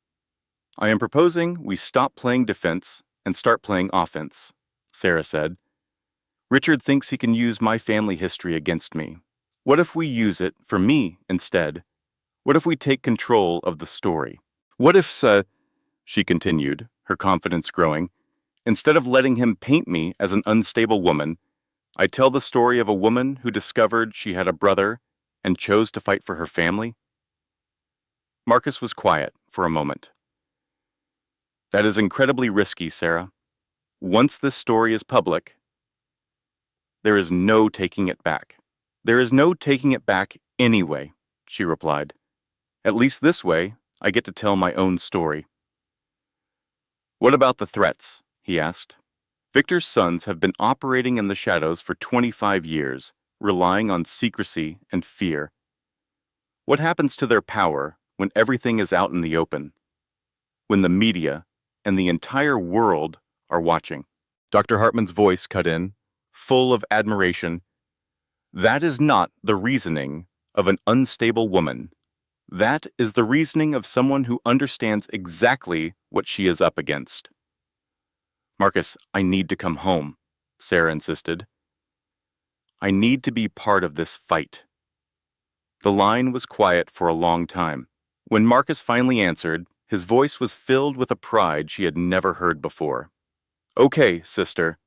I am proposing we stop playing defense and start playing offense, Sarah said. Richard thinks he can use my family history against me. What if we use it for me instead? What if we take control of the story? What if, she continued, her confidence growing, instead of letting him paint me as an unstable woman, I tell the story of a woman who discovered she had a brother and chose to fight for her family? Marcus was quiet for a moment. That is incredibly risky, Sarah. Once this story is public, there is no taking it back. There is no taking it back anyway, she replied. At least this way, I get to tell my own story. What about the threats? He asked. Victor's sons have been operating in the shadows for 25 years, relying on secrecy and fear. What happens to their power when everything is out in the open? When the media and the entire world are watching? Dr. Hartman's voice cut in, full of admiration. That is not the reasoning of an unstable woman. That is the reasoning of someone who understands exactly what she is up against. Marcus, I need to come home, Sarah insisted. I need to be part of this fight. The line was quiet for a long time. When Marcus finally answered, his voice was filled with a pride she had never heard before. Okay, sister,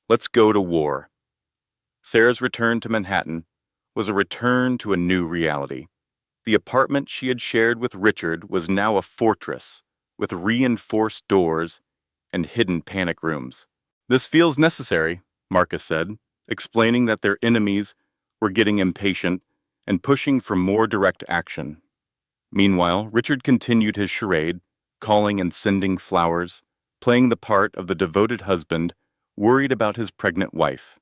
let's go to war. Sarah's return to Manhattan was a return to a new reality. The apartment she had shared with Richard was now a fortress, with reinforced doors and hidden panic rooms. This feels necessary, Marcus said, explaining that their enemies were getting impatient and pushing for more direct action. Meanwhile, Richard continued his charade, calling and sending flowers, playing the part of the devoted husband worried about his pregnant wife.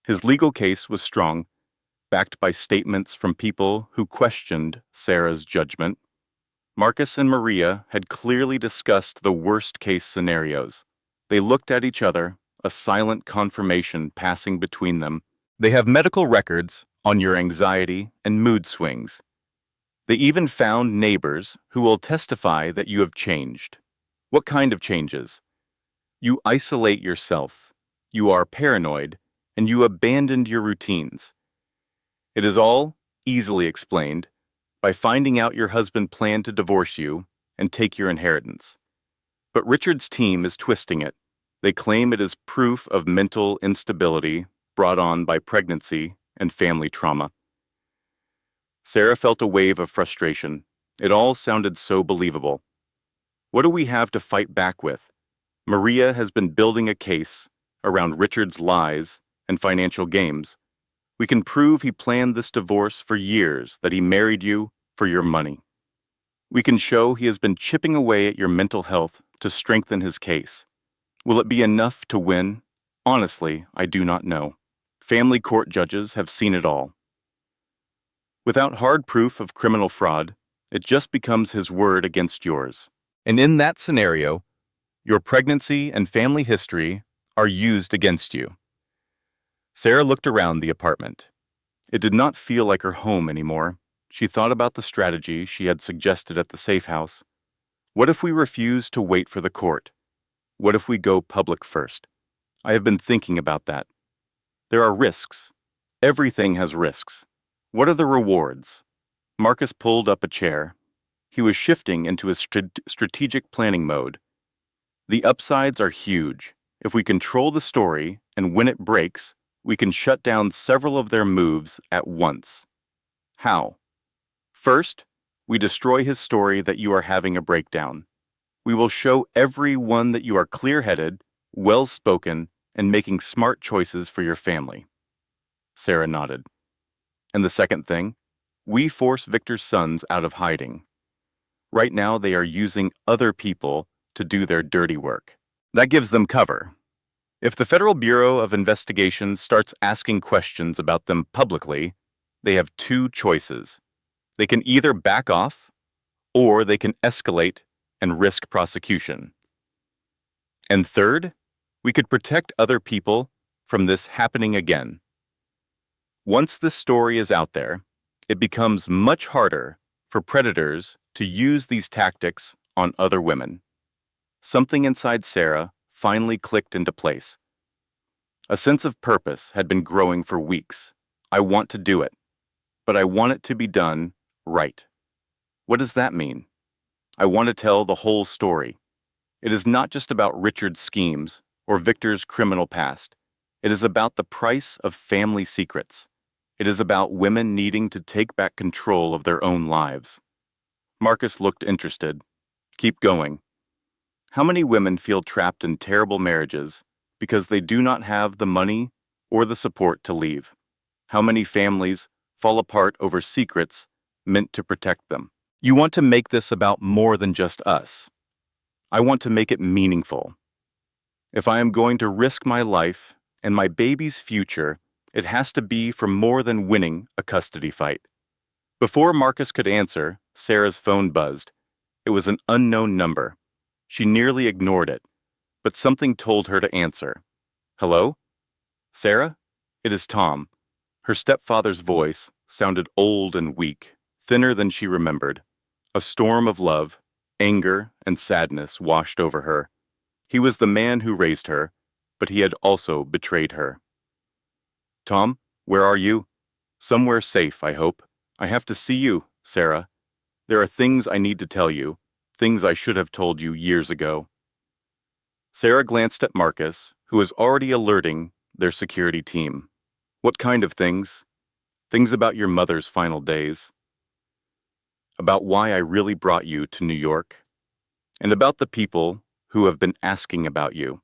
His legal case was strong, backed by statements from people who questioned Sarah's judgment. Marcus and Maria had clearly discussed the worst-case scenarios. They looked at each other, a silent confirmation passing between them. They have medical records on your anxiety and mood swings. They even found neighbors who will testify that you have changed. What kind of changes? You isolate yourself, you are paranoid, and you abandoned your routines. It is all easily explained by finding out your husband planned to divorce you and take your inheritance. But Richard's team is twisting it. They claim it is proof of mental instability brought on by pregnancy and family trauma. Sarah felt a wave of frustration. It all sounded so believable. What do we have to fight back with? Maria has been building a case around Richard's lies and financial games. We can prove he planned this divorce for years, that he married you for your money. We can show he has been chipping away at your mental health to strengthen his case. Will it be enough to win? Honestly, I do not know. Family court judges have seen it all. Without hard proof of criminal fraud, it just becomes his word against yours. And in that scenario, your pregnancy and family history are used against you. Sarah looked around the apartment. It did not feel like her home anymore. She thought about the strategy she had suggested at the safe house. What if we refuse to wait for the court? What if we go public first? I have been thinking about that. There are risks. Everything has risks. What are the rewards? Marcus pulled up a chair. He was shifting into his strategic planning mode. The upsides are huge. If we control the story and when it breaks, we can shut down several of their moves at once. How? First, we destroy his story that you are having a breakdown. We will show everyone that you are clear-headed, well-spoken, and making smart choices for your family. Sarah nodded. And the second thing, we force Victor's sons out of hiding. Right now, they are using other people to do their dirty work. That gives them cover. If the Federal Bureau of Investigation starts asking questions about them publicly, they have two choices. They can either back off, or they can escalate and risk prosecution. And third, we could protect other people from this happening again. Once this story is out there, it becomes much harder for predators to use these tactics on other women. Something inside Sarah finally clicked into place. A sense of purpose had been growing for weeks. I want to do it, but I want it to be done right. What does that mean? I want to tell the whole story. It is not just about Richard's schemes or Victor's criminal past. It is about the price of family secrets. It is about women needing to take back control of their own lives. Marcus looked interested. Keep going. How many women feel trapped in terrible marriages because they do not have the money or the support to leave? How many families fall apart over secrets meant to protect them? You want to make this about more than just us. I want to make it meaningful. If I am going to risk my life and my baby's future, it has to be for more than winning a custody fight. Before Marcus could answer, Sarah's phone buzzed. It was an unknown number. She nearly ignored it, but something told her to answer. Hello? Sarah? It is Tom. Her stepfather's voice sounded old and weak. thinner than she remembered. A storm of love, anger, and sadness washed over her. He was the man who raised her, but he had also betrayed her. Tom, where are you? Somewhere safe, I hope. I have to see you, Sarah. There are things I need to tell you, things I should have told you years ago. Sarah glanced at Marcus, who was already alerting their security team. What kind of things? Things about your mother's final days. About why I really brought you to New York. And about the people who have been asking about you.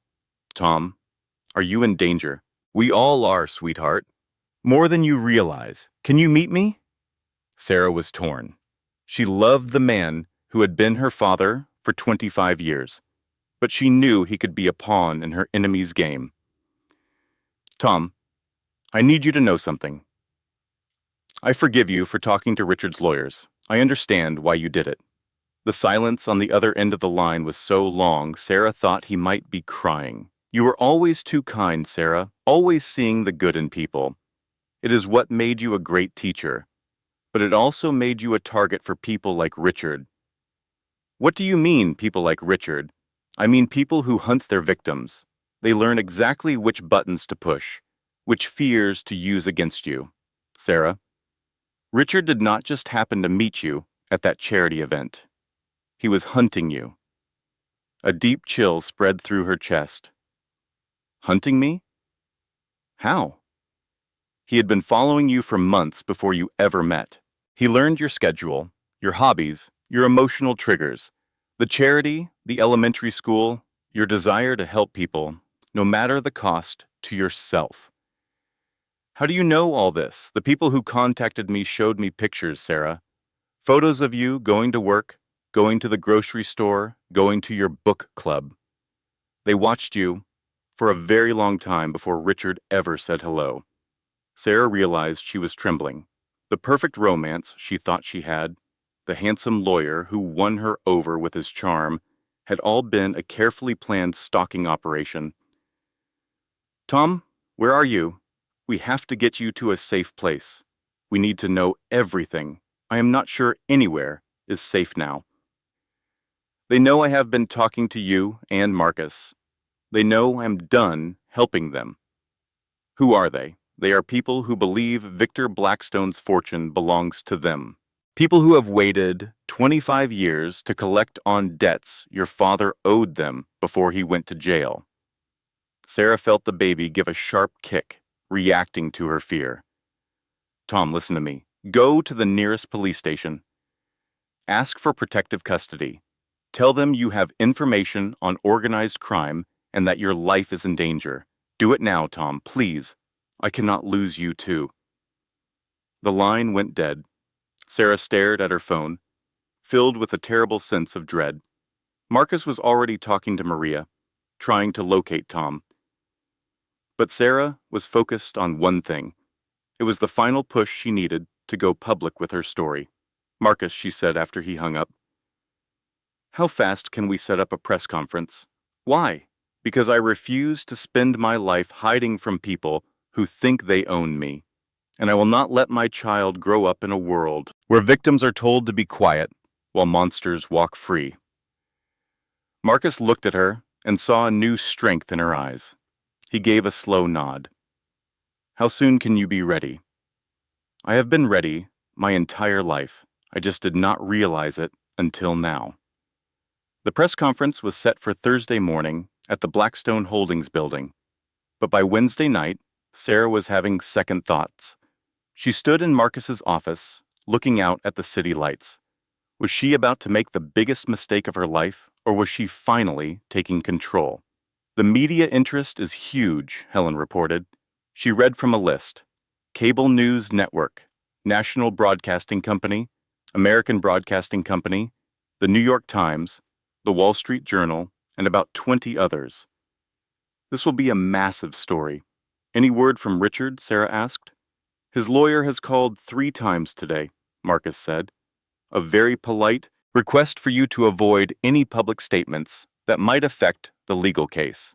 Tom, are you in danger? We all are, sweetheart. More than you realize. Can you meet me? Sarah was torn. She loved the man who had been her father for 25 years, but she knew he could be a pawn in her enemy's game. Tom, I need you to know something. I forgive you for talking to Richard's lawyers. I understand why you did it. The silence on the other end of the line was so long, Sarah thought he might be crying. You were always too kind, Sarah, always seeing the good in people. It is what made you a great teacher, but it also made you a target for people like Richard. What do you mean, people like Richard? I mean people who hunt their victims. They learn exactly which buttons to push, which fears to use against you. Sarah, Richard did not just happen to meet you at that charity event. He was hunting you. A deep chill spread through her chest. Hunting me? How? He had been following you for months before you ever met. He learned your schedule, your hobbies, your emotional triggers, the charity, the elementary school, your desire to help people, no matter the cost, to yourself. How do you know all this? The people who contacted me showed me pictures, Sarah. Photos of you going to work, going to the grocery store, going to your book club. They watched you for a very long time before Richard ever said hello. Sarah realized she was trembling. The perfect romance she thought she had, the handsome lawyer who won her over with his charm, had all been a carefully planned stalking operation. Tom, where are you? We have to get you to a safe place. We need to know everything. I am not sure anywhere is safe now. They know I have been talking to you and Marcus. They know I am done helping them. Who are they? They are people who believe Victor Blackstone's fortune belongs to them. People who have waited 25 years to collect on debts your father owed them before he went to jail. Sarah felt the baby give a sharp kick, reacting to her fear. Tom, listen to me. Go to the nearest police station. Ask for protective custody. Tell them you have information on organized crime and that your life is in danger. Do it now, Tom, please. I cannot lose you too. The line went dead. Sarah stared at her phone, filled with a terrible sense of dread. Marcus was already talking to Maria, trying to locate Tom. But Sarah was focused on one thing. It was the final push she needed to go public with her story. Marcus, she said after he hung up, how fast can we set up a press conference? Why? Because I refuse to spend my life hiding from people who think they own me. And I will not let my child grow up in a world where victims are told to be quiet while monsters walk free. Marcus looked at her and saw a new strength in her eyes. He gave a slow nod. How soon can you be ready? I have been ready my entire life. I just did not realize it until now. The press conference was set for Thursday morning at the Blackstone Holdings building. But by Wednesday night, Sarah was having second thoughts. She stood in Marcus's office, looking out at the city lights. Was she about to make the biggest mistake of her life, or was she finally taking control? The media interest is huge, Helen reported. She read from a list. Cable News Network, National Broadcasting Company, American Broadcasting Company, the New York Times, the Wall Street Journal, and about 20 others. This will be a massive story. Any word from Richard? Sarah asked. His lawyer has called 3 times today, Marcus said. A very polite request for you to avoid any public statements that might affect the legal case.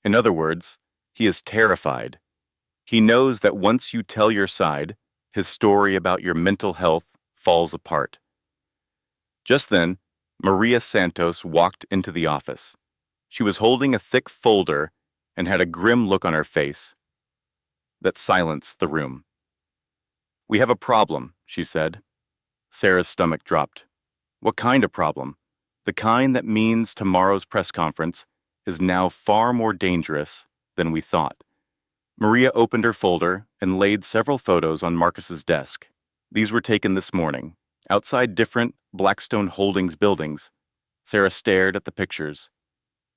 In other words, he is terrified. He knows that once you tell your side, his story about your mental health, falls apart. Just then, Maria Santos walked into the office. She was holding a thick folder and had a grim look on her face that silenced the room. "We have a problem," she said. Sarah's stomach dropped. "What kind of problem?" "The kind that means tomorrow's press conference is now far more dangerous than we thought." Maria opened her folder and laid several photos on Marcus's desk. These were taken this morning, outside different Blackstone Holdings buildings. Sarah stared at the pictures.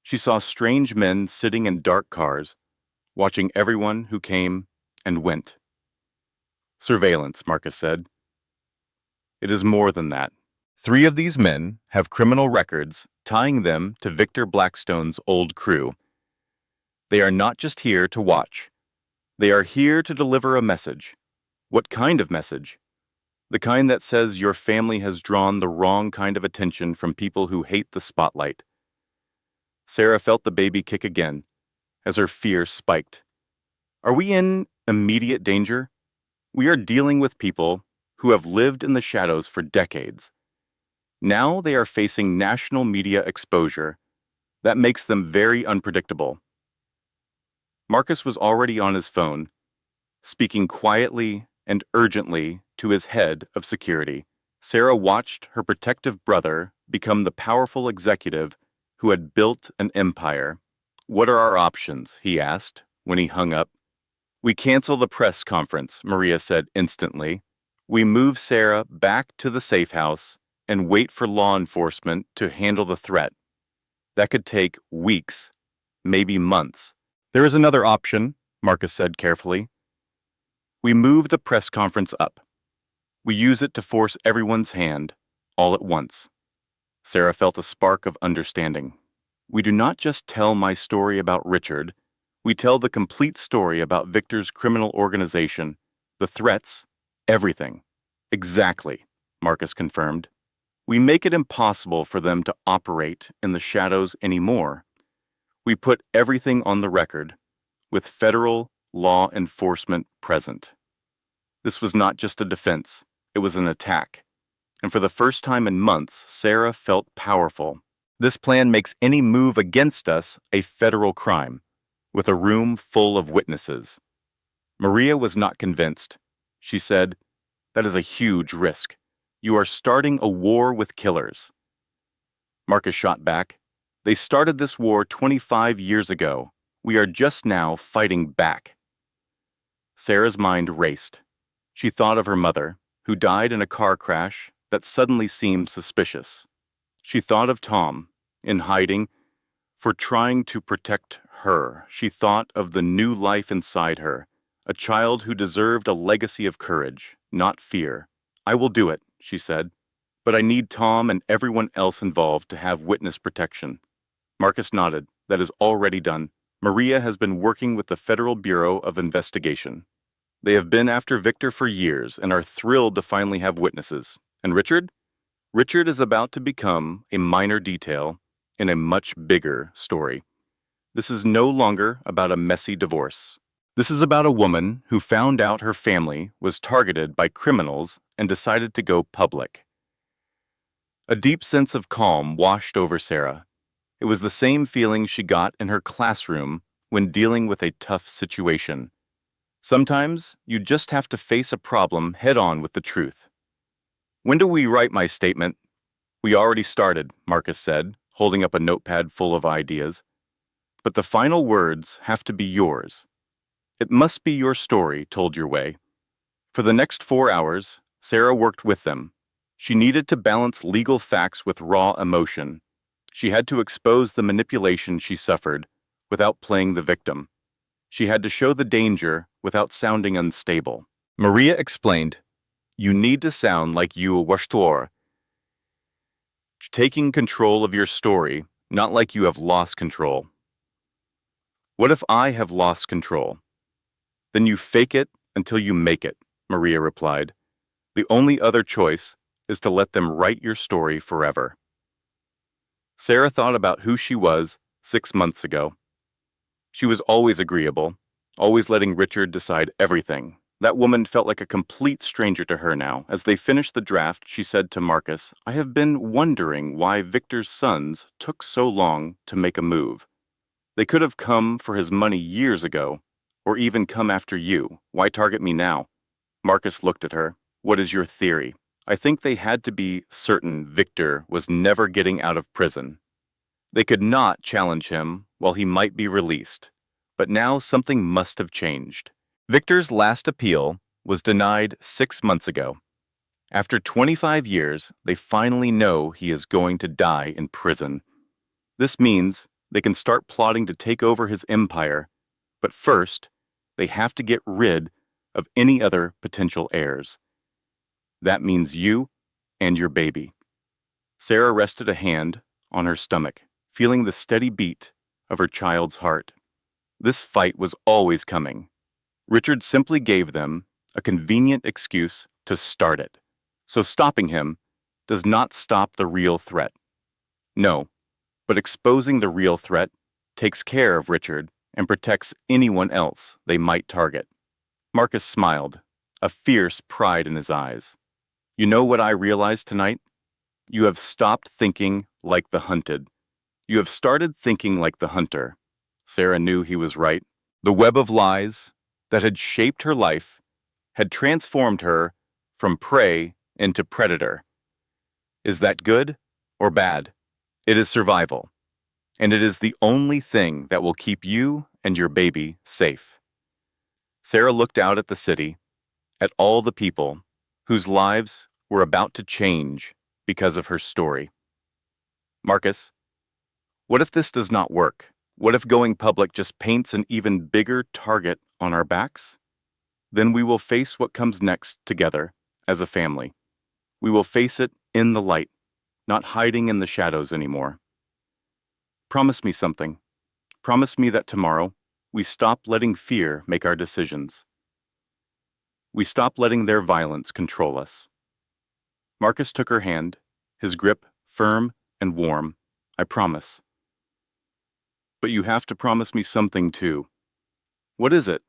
She saw strange men sitting in dark cars, watching everyone who came and went. "Surveillance," Marcus said. "It is more than that. 3 of these men have criminal records tying them to Victor Blackstone's old crew. They are not just here to watch. They are here to deliver a message." "What kind of message?" "The kind that says your family has drawn the wrong kind of attention from people who hate the spotlight." Sarah felt the baby kick again, as her fear spiked. "Are we in immediate danger? We are dealing with people who have lived in the shadows for decades. Now they are facing national media exposure. That makes them very unpredictable." Marcus was already on his phone, speaking quietly and urgently to his head of security. Sarah watched her protective brother become the powerful executive who had built an empire. "What are our options?" he asked when he hung up. "We cancel the press conference," Maria said instantly. "We move Sarah back to the safe house and wait for law enforcement to handle the threat. That could take weeks, maybe months." "There is another option," Marcus said carefully. "We move the press conference up. We use it to force everyone's hand, all at once." Sarah felt a spark of understanding. "We do not just tell my story about Richard. We tell the complete story about Victor's criminal organization, the threats, everything." "Exactly," Marcus confirmed. "We make it impossible for them to operate in the shadows anymore. We put everything on the record, with federal law enforcement present." This was not just a defense, it was an attack. And for the first time in months, Sarah felt powerful. "This plan makes any move against us a federal crime, with a room full of witnesses." Maria was not convinced. She said, "That is a huge risk. You are starting a war with killers." Marcus shot back. "They started this war 25 years ago. We are just now fighting back." Sarah's mind raced. She thought of her mother, who died in a car crash that suddenly seemed suspicious. She thought of Tom, in hiding, for trying to protect her. She thought of the new life inside her, a child who deserved a legacy of courage, not fear. "I will do it," she said. "But I need Tom and everyone else involved to have witness protection." Marcus nodded. "That is already done. Maria has been working with the Federal Bureau of Investigation. They have been after Victor for years and are thrilled to finally have witnesses. And Richard? Richard is about to become a minor detail in a much bigger story. This is no longer about a messy divorce. This is about a woman who found out her family was targeted by criminals and decided to go public." A deep sense of calm washed over Sarah. It was the same feeling she got in her classroom when dealing with a tough situation. Sometimes you just have to face a problem head-on with the truth. "When do we write my statement?" "We already started," Marcus said, holding up a notepad full of ideas. "But the final words have to be yours. It must be your story told your way." For the next 4 hours, Sarah worked with them. She needed to balance legal facts with raw emotion. She had to expose the manipulation she suffered without playing the victim. She had to show the danger without sounding unstable. Maria explained, "You need to sound like you were taking control of your story, not like you have lost control." "What if I have lost control?" "Then you fake it until you make it," Maria replied. "The only other choice is to let them write your story forever." Sarah thought about who she was 6 months ago. She was always agreeable, always letting Richard decide everything. That woman felt like a complete stranger to her now. As they finished the draft, she said to Marcus, "I have been wondering why Victor's sons took so long to make a move. They could have come for his money years ago, or even come after you. Why target me now?" Marcus looked at her. "What is your theory?" "I think they had to be certain Victor was never getting out of prison. They could not challenge him while he might be released. But now something must have changed. Victor's last appeal was denied 6 months ago. After 25 years, they finally know he is going to die in prison. This means they can start plotting to take over his empire, but first, they have to get rid of any other potential heirs. That means you and your baby." Sarah rested a hand on her stomach, feeling the steady beat of her child's heart. This fight was always coming. Richard simply gave them a convenient excuse to start it. So stopping him does not stop the real threat. No, but exposing the real threat takes care of Richard and protects anyone else they might target. Marcus smiled, a fierce pride in his eyes. "You know what I realized tonight? You have stopped thinking like the hunted. You have started thinking like the hunter." Sarah knew he was right. The web of lies that had shaped her life had transformed her from prey into predator. Is that good or bad? It is survival, and it is the only thing that will keep you and your baby safe. Sarah looked out at the city, at all the people whose lives were about to change because of her story. "Marcus, what if this does not work? What if going public just paints an even bigger target on our backs? Then we will face what comes next together as a family. We will face it in the light, not hiding in the shadows anymore. Promise me something. Promise me that tomorrow we stop letting fear make our decisions. We stop letting their violence control us." Marcus took her hand, his grip firm and warm. "I promise. But you have to promise me something too." "What is it?"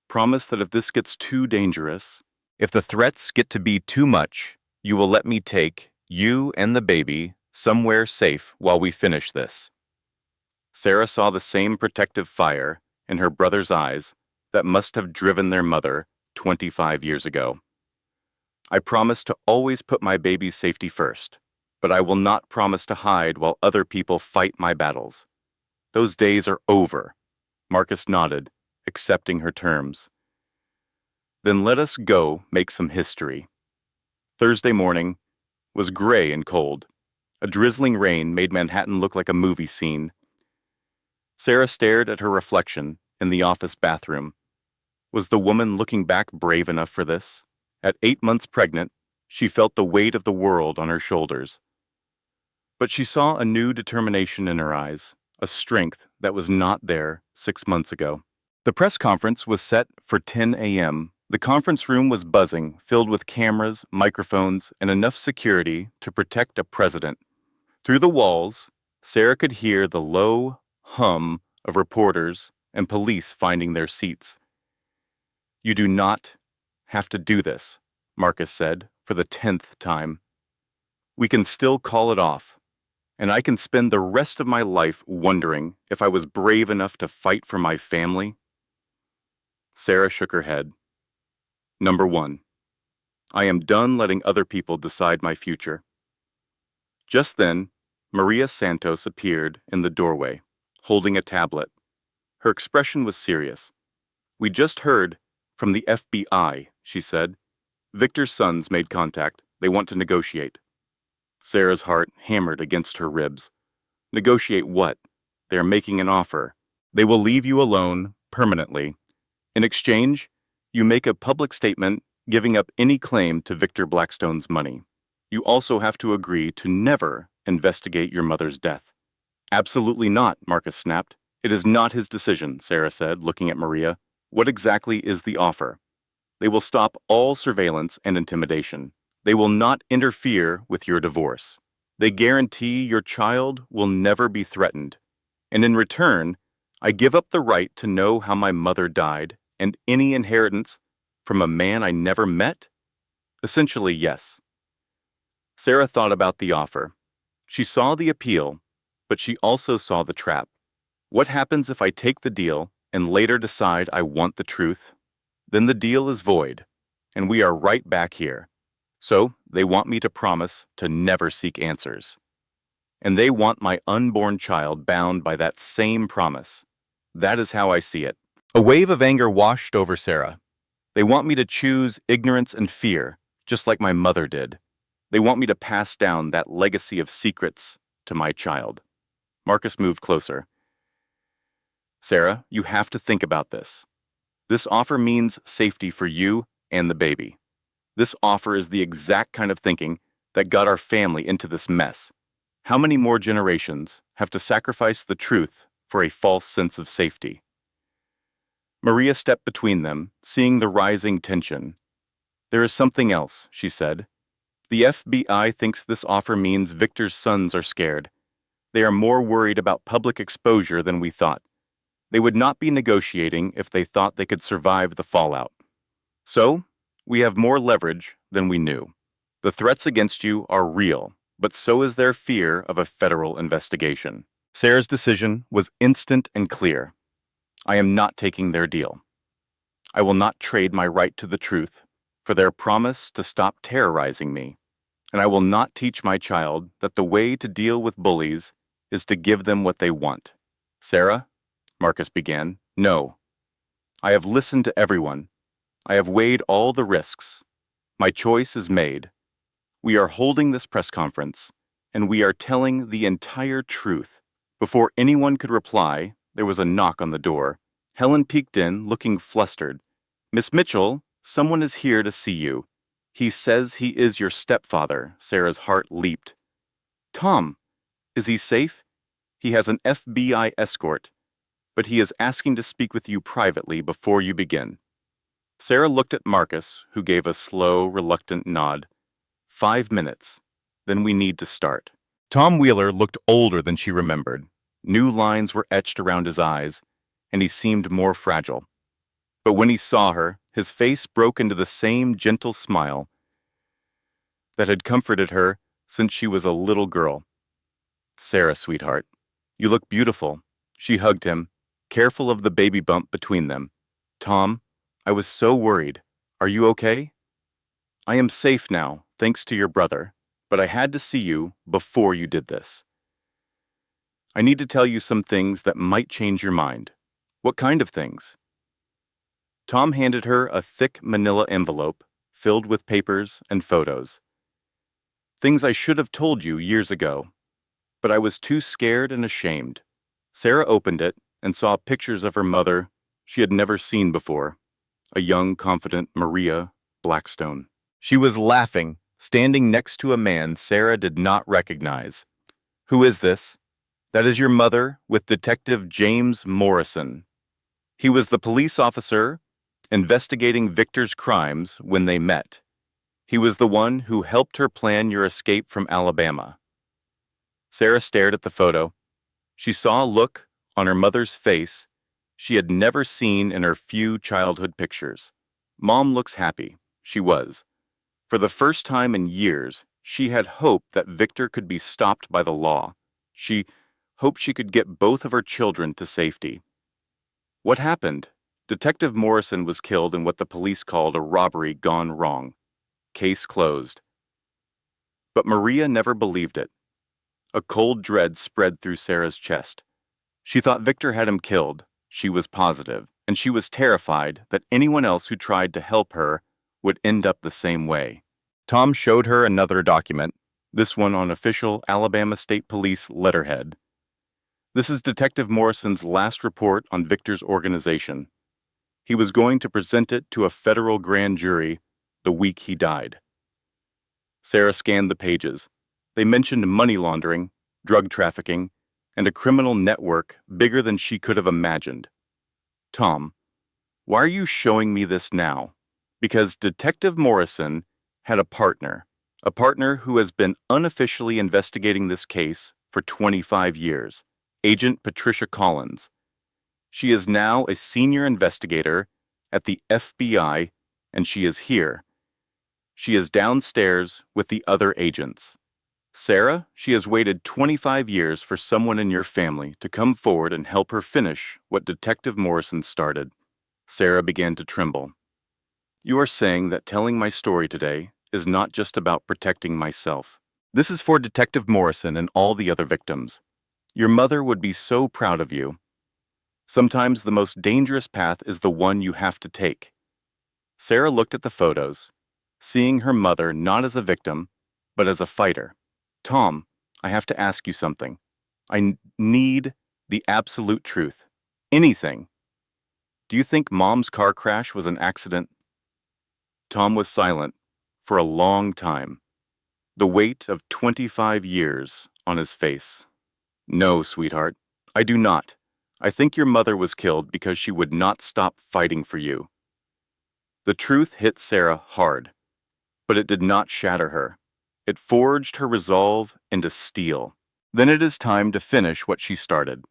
"Promise that if this gets too dangerous, if the threats get to be too much, you will let me take you and the baby somewhere safe while we finish this." Sarah saw the same protective fire in her brother's eyes that must have driven their mother 25 years ago. "I promise to always put my baby's safety first, but I will not promise to hide while other people fight my battles. Those days are over." Marcus nodded, accepting her terms. "Then let us go make some history." Thursday morning was gray and cold. A drizzling rain made Manhattan look like a movie scene. Sarah stared at her reflection in the office bathroom. Was the woman looking back brave enough for this? At 8 months pregnant, she felt the weight of the world on her shoulders. But she saw a new determination in her eyes, a strength that was not there 6 months ago. The press conference was set for 10 a.m. The conference room was buzzing, filled with cameras, microphones, and enough security to protect a president. Through the walls, Sarah could hear the low hum of reporters and police finding their seats. "You do not have to do this," Marcus said for the 10th time. "We can still call it off, and I can spend the rest of my life wondering if I was brave enough to fight for my family." Sarah shook her head. "Number 1, I am done letting other people decide my future." Just then, Maria Santos appeared in the doorway, holding a tablet. Her expression was serious. "We just heard from the FBI," she said. "Victor's sons made contact. They want to negotiate." Sarah's heart hammered against her ribs. "Negotiate what?" "They are making an offer. They will leave you alone permanently. In exchange, you make a public statement giving up any claim to Victor Blackstone's money. You also have to agree to never investigate your mother's death." "Absolutely not," Marcus snapped. "It is not his decision," Sarah said, looking at Maria. "What exactly is the offer?" "They will stop all surveillance and intimidation. They will not interfere with your divorce. They guarantee your child will never be threatened. And in return, I give up the right to know how my mother died and any inheritance from a man I never met? Essentially, yes. Sarah thought about the offer. She saw the appeal, but she also saw the trap. What happens if I take the deal and later decide I want the truth? Then the deal is void, and we are right back here. So they want me to promise to never seek answers. And they want my unborn child bound by that same promise. That is how I see it. A wave of anger washed over Sarah. They want me to choose ignorance and fear, just like my mother did. They want me to pass down that legacy of secrets to my child. Marcus moved closer. Sarah, you have to think about this. This offer means safety for you and the baby. This offer is the exact kind of thinking that got our family into this mess. How many more generations have to sacrifice the truth for a false sense of safety? Maria stepped between them, seeing the rising tension. There is something else, she said. The FBI thinks this offer means Victor's sons are scared. They are more worried about public exposure than we thought. They would not be negotiating if they thought they could survive the fallout. So, we have more leverage than we knew. The threats against you are real, but so is their fear of a federal investigation. Sarah's decision was instant and clear. I am not taking their deal. I will not trade my right to the truth for their promise to stop terrorizing me. And I will not teach my child that the way to deal with bullies is to give them what they want. Sarah, Marcus began, no. I have listened to everyone. I have weighed all the risks. My choice is made. We are holding this press conference, and we are telling the entire truth. Before anyone could reply, there was a knock on the door. Helen peeked in, looking flustered. Miss Mitchell, someone is here to see you. He says he is your stepfather. Sarah's heart leaped. Tom, is he safe? He has an FBI escort, but he is asking to speak with you privately before you begin. Sarah looked at Marcus, who gave a slow, reluctant nod. 5 minutes. Then we need to start. Tom Wheeler looked older than she remembered. New lines were etched around his eyes, and he seemed more fragile. But when he saw her, his face broke into the same gentle smile that had comforted her since she was a little girl. Sarah, sweetheart, you look beautiful. She hugged him, careful of the baby bump between them. Tom, I was so worried. Are you okay? I am safe now, thanks to your brother, but I had to see you before you did this. I need to tell you some things that might change your mind. What kind of things? Tom handed her a thick manila envelope filled with papers and photos. Things I should have told you years ago, but I was too scared and ashamed. Sarah opened it and saw pictures of her mother she had never seen before, a young, confident Maria Blackstone. She was laughing, standing next to a man Sarah did not recognize. Who is this? That is your mother with Detective James Morrison. He was the police officer investigating Victor's crimes when they met. He was the one who helped her plan your escape from Alabama. Sarah stared at the photo. She saw a look on her mother's face she had never seen in her few childhood pictures. Mom looks happy. She was. For the first time in years, she had hoped that Victor could be stopped by the law. She hoped she could get both of her children to safety. What happened? Detective Morrison was killed in what the police called a robbery gone wrong. Case closed. But Maria never believed it. A cold dread spread through Sarah's chest. She thought Victor had him killed. She was positive, and she was terrified that anyone else who tried to help her would end up the same way. Tom showed her another document, this one on official Alabama State Police letterhead. This is Detective Morrison's last report on Victor's organization. He was going to present it to a federal grand jury the week he died. Sarah scanned the pages. They mentioned money laundering, drug trafficking, and a criminal network bigger than she could have imagined. Tom, why are you showing me this now? Because Detective Morrison had a partner who has been unofficially investigating this case for 25 years, Agent Patricia Collins. She is now a senior investigator at the FBI and she is here. She is downstairs with the other agents. Sarah, she has waited 25 years for someone in your family to come forward and help her finish what Detective Morrison started. Sarah began to tremble. You are saying that telling my story today is not just about protecting myself. This is for Detective Morrison and all the other victims. Your mother would be so proud of you. Sometimes the most dangerous path is the one you have to take. Sarah looked at the photos, seeing her mother not as a victim, but as a fighter. Tom, I have to ask you something. I need the absolute truth. Anything. Do you think Mom's car crash was an accident? Tom was silent for a long time, the weight of 25 years on his face. No, sweetheart, I do not. I think your mother was killed because she would not stop fighting for you. The truth hit Sarah hard, but it did not shatter her. It forged her resolve into steel. Then it is time to finish what she started.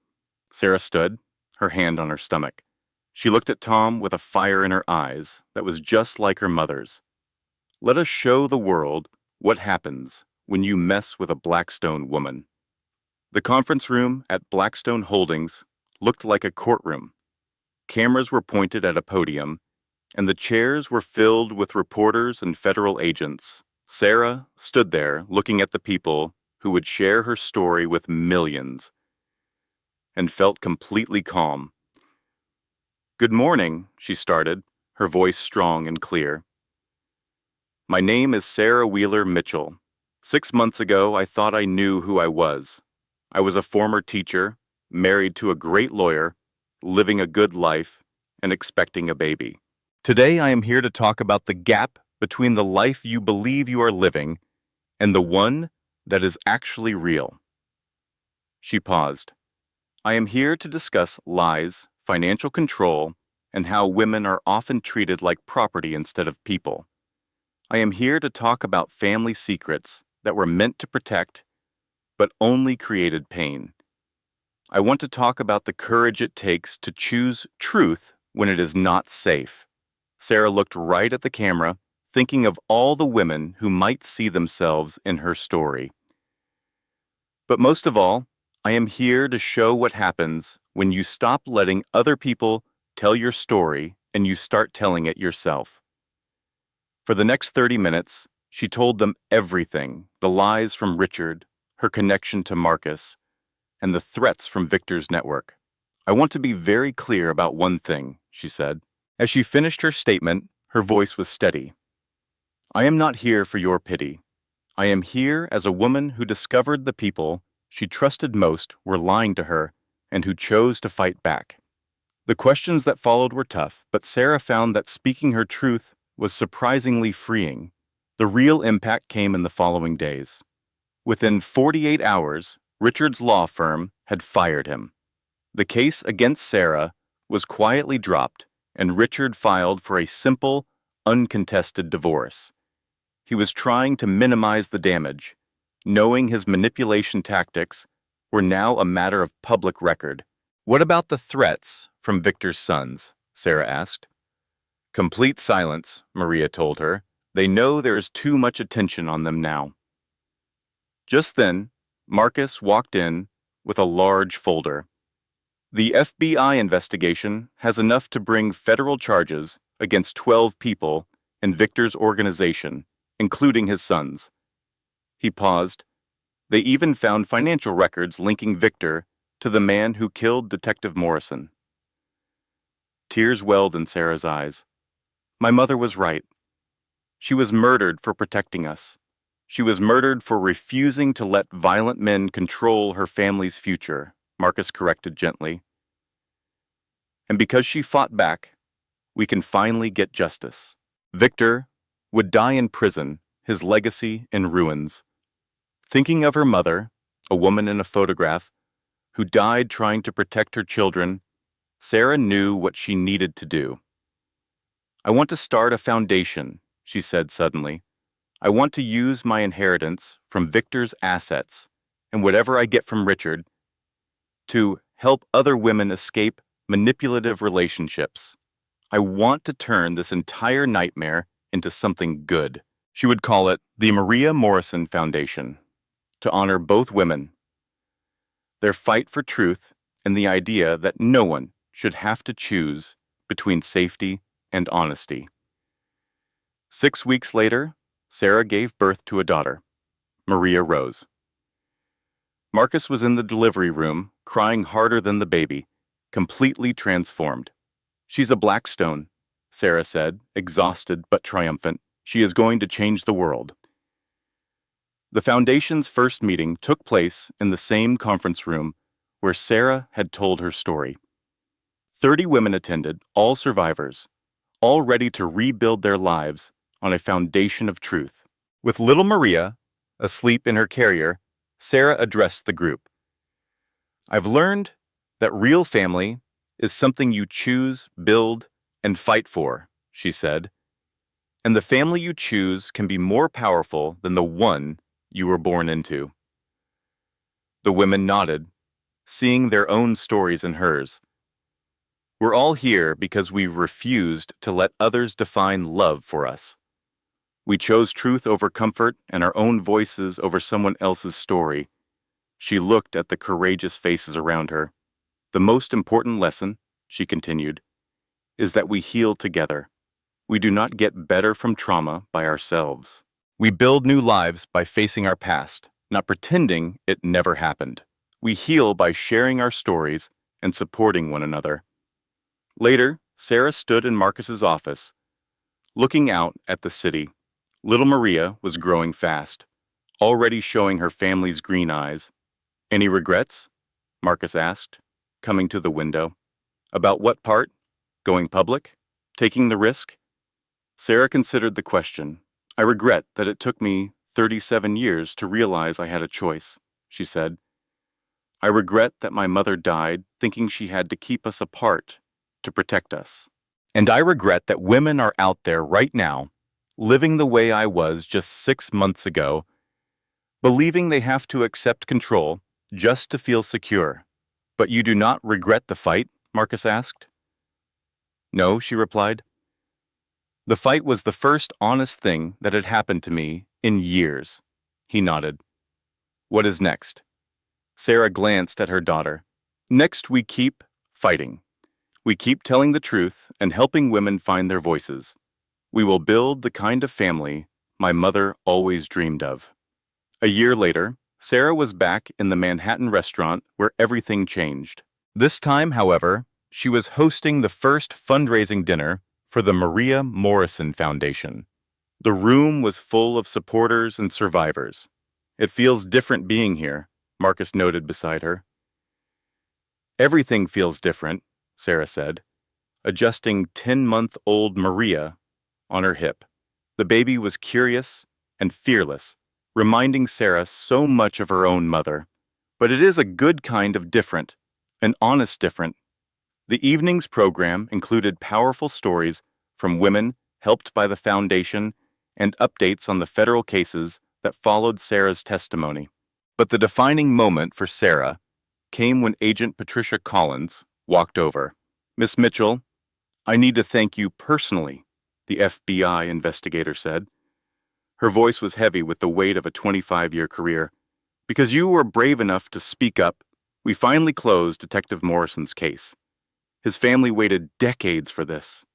Sarah stood, her hand on her stomach. She looked at Tom with a fire in her eyes that was just like her mother's. Let us show the world what happens when you mess with a Blackstone woman. The conference room at Blackstone Holdings looked like a courtroom. Cameras were pointed at a podium, and the chairs were filled with reporters and federal agents. Sarah stood there looking at the people who would share her story with millions, and felt completely calm. Good morning, she started, her voice strong and clear. My name is Sarah Wheeler Mitchell. 6 months ago, I thought I knew who I was. I was a former teacher, married to a great lawyer, living a good life, and expecting a baby. Today, I am here to talk about the gap between the life you believe you are living and the one that is actually real. She paused. I am here to discuss lies, financial control, and how women are often treated like property instead of people. I am here to talk about family secrets that were meant to protect, but only created pain. I want to talk about the courage it takes to choose truth when it is not safe. Sarah looked right at the camera, thinking of all the women who might see themselves in her story. But most of all, I am here to show what happens when you stop letting other people tell your story and you start telling it yourself. For the next 30 minutes, she told them everything, the lies from Richard, her connection to Marcus, and the threats from Victor's network. I want to be very clear about one thing, she said. As she finished her statement, her voice was steady. I am not here for your pity. I am here as a woman who discovered the people she trusted most were lying to her and who chose to fight back. The questions that followed were tough, but Sarah found that speaking her truth was surprisingly freeing. The real impact came in the following days. Within 48 hours, Richard's law firm had fired him. The case against Sarah was quietly dropped, and Richard filed for a simple, uncontested divorce. He was trying to minimize the damage, knowing his manipulation tactics were now a matter of public record. What about the threats from Victor's sons? Sarah asked. Complete silence, Maria told her. They know there is too much attention on them now. Just then, Marcus walked in with a large folder. The FBI investigation has enough to bring federal charges against 12 people in Victor's organization, including his sons. He paused. They even found financial records linking Victor to the man who killed Detective Morrison. Tears welled in Sarah's eyes. My mother was right. She was murdered for protecting us. She was murdered for refusing to let violent men control her family's future, Marcus corrected gently. And because she fought back, we can finally get justice. Victor would die in prison, his legacy in ruins. Thinking of her mother, a woman in a photograph, who died trying to protect her children, Sarah knew what she needed to do. I want to start a foundation, she said suddenly. I want to use my inheritance from Victor's assets and whatever I get from Richard to help other women escape manipulative relationships. I want to turn this entire nightmare into something good. She would call it the Maria Morrison Foundation, to honor both women, their fight for truth, and the idea that no one should have to choose between safety and honesty. 6 weeks later, Sarah gave birth to a daughter, Maria Rose. Marcus was in the delivery room, crying harder than the baby, completely transformed. She's a Blackstone, Sarah said, exhausted but triumphant. She is going to change the world. The foundation's first meeting took place in the same conference room where Sarah had told her story. 30 women attended, all survivors, all ready to rebuild their lives on a foundation of truth. With little Maria asleep in her carrier, Sarah addressed the group. I've learned that real family is something you choose, build, and fight for, she said. And the family you choose can be more powerful than the one you were born into. The women nodded, seeing their own stories in hers. We're all here because we refused to let others define love for us. We chose truth over comfort and our own voices over someone else's story. She looked at the courageous faces around her. The most important lesson, she continued, is that we heal together. We do not get better from trauma by ourselves. We build new lives by facing our past, not pretending it never happened. We heal by sharing our stories and supporting one another. Later, Sarah stood in Marcus's office, looking out at the city. Little Maria was growing fast, already showing her family's green eyes. Any regrets? Marcus asked, coming to the window. About what part? Going public? Taking the risk? Sarah considered the question. I regret that it took me 37 years to realize I had a choice, she said. I regret that my mother died thinking she had to keep us apart to protect us. And I regret that women are out there right now, living the way I was just 6 months ago, believing they have to accept control just to feel secure. But you do not regret the fight? Marcus asked. No, she replied. The fight was the first honest thing that had happened to me in years. He nodded. What is next? Sarah glanced at her daughter. Next, we keep fighting. We keep telling the truth and helping women find their voices. We will build the kind of family my mother always dreamed of. A year later, Sarah was back in the Manhattan restaurant where everything changed. This time, however, she was hosting the first fundraising dinner for the Maria Morrison Foundation. The room was full of supporters and survivors. It feels different being here, Marcus noted beside her. Everything feels different, Sarah said, adjusting 10-month-old Maria on her hip. The baby was curious and fearless, reminding Sarah so much of her own mother. But it is a good kind of different, an honest different. The evening's program included powerful stories from women helped by the foundation and updates on the federal cases that followed Sarah's testimony. But the defining moment for Sarah came when Agent Patricia Collins walked over. Miss Mitchell, I need to thank you personally, the FBI investigator said. Her voice was heavy with the weight of a 25-year career. Because you were brave enough to speak up, we finally closed Detective Morrison's case. His family waited decades for this.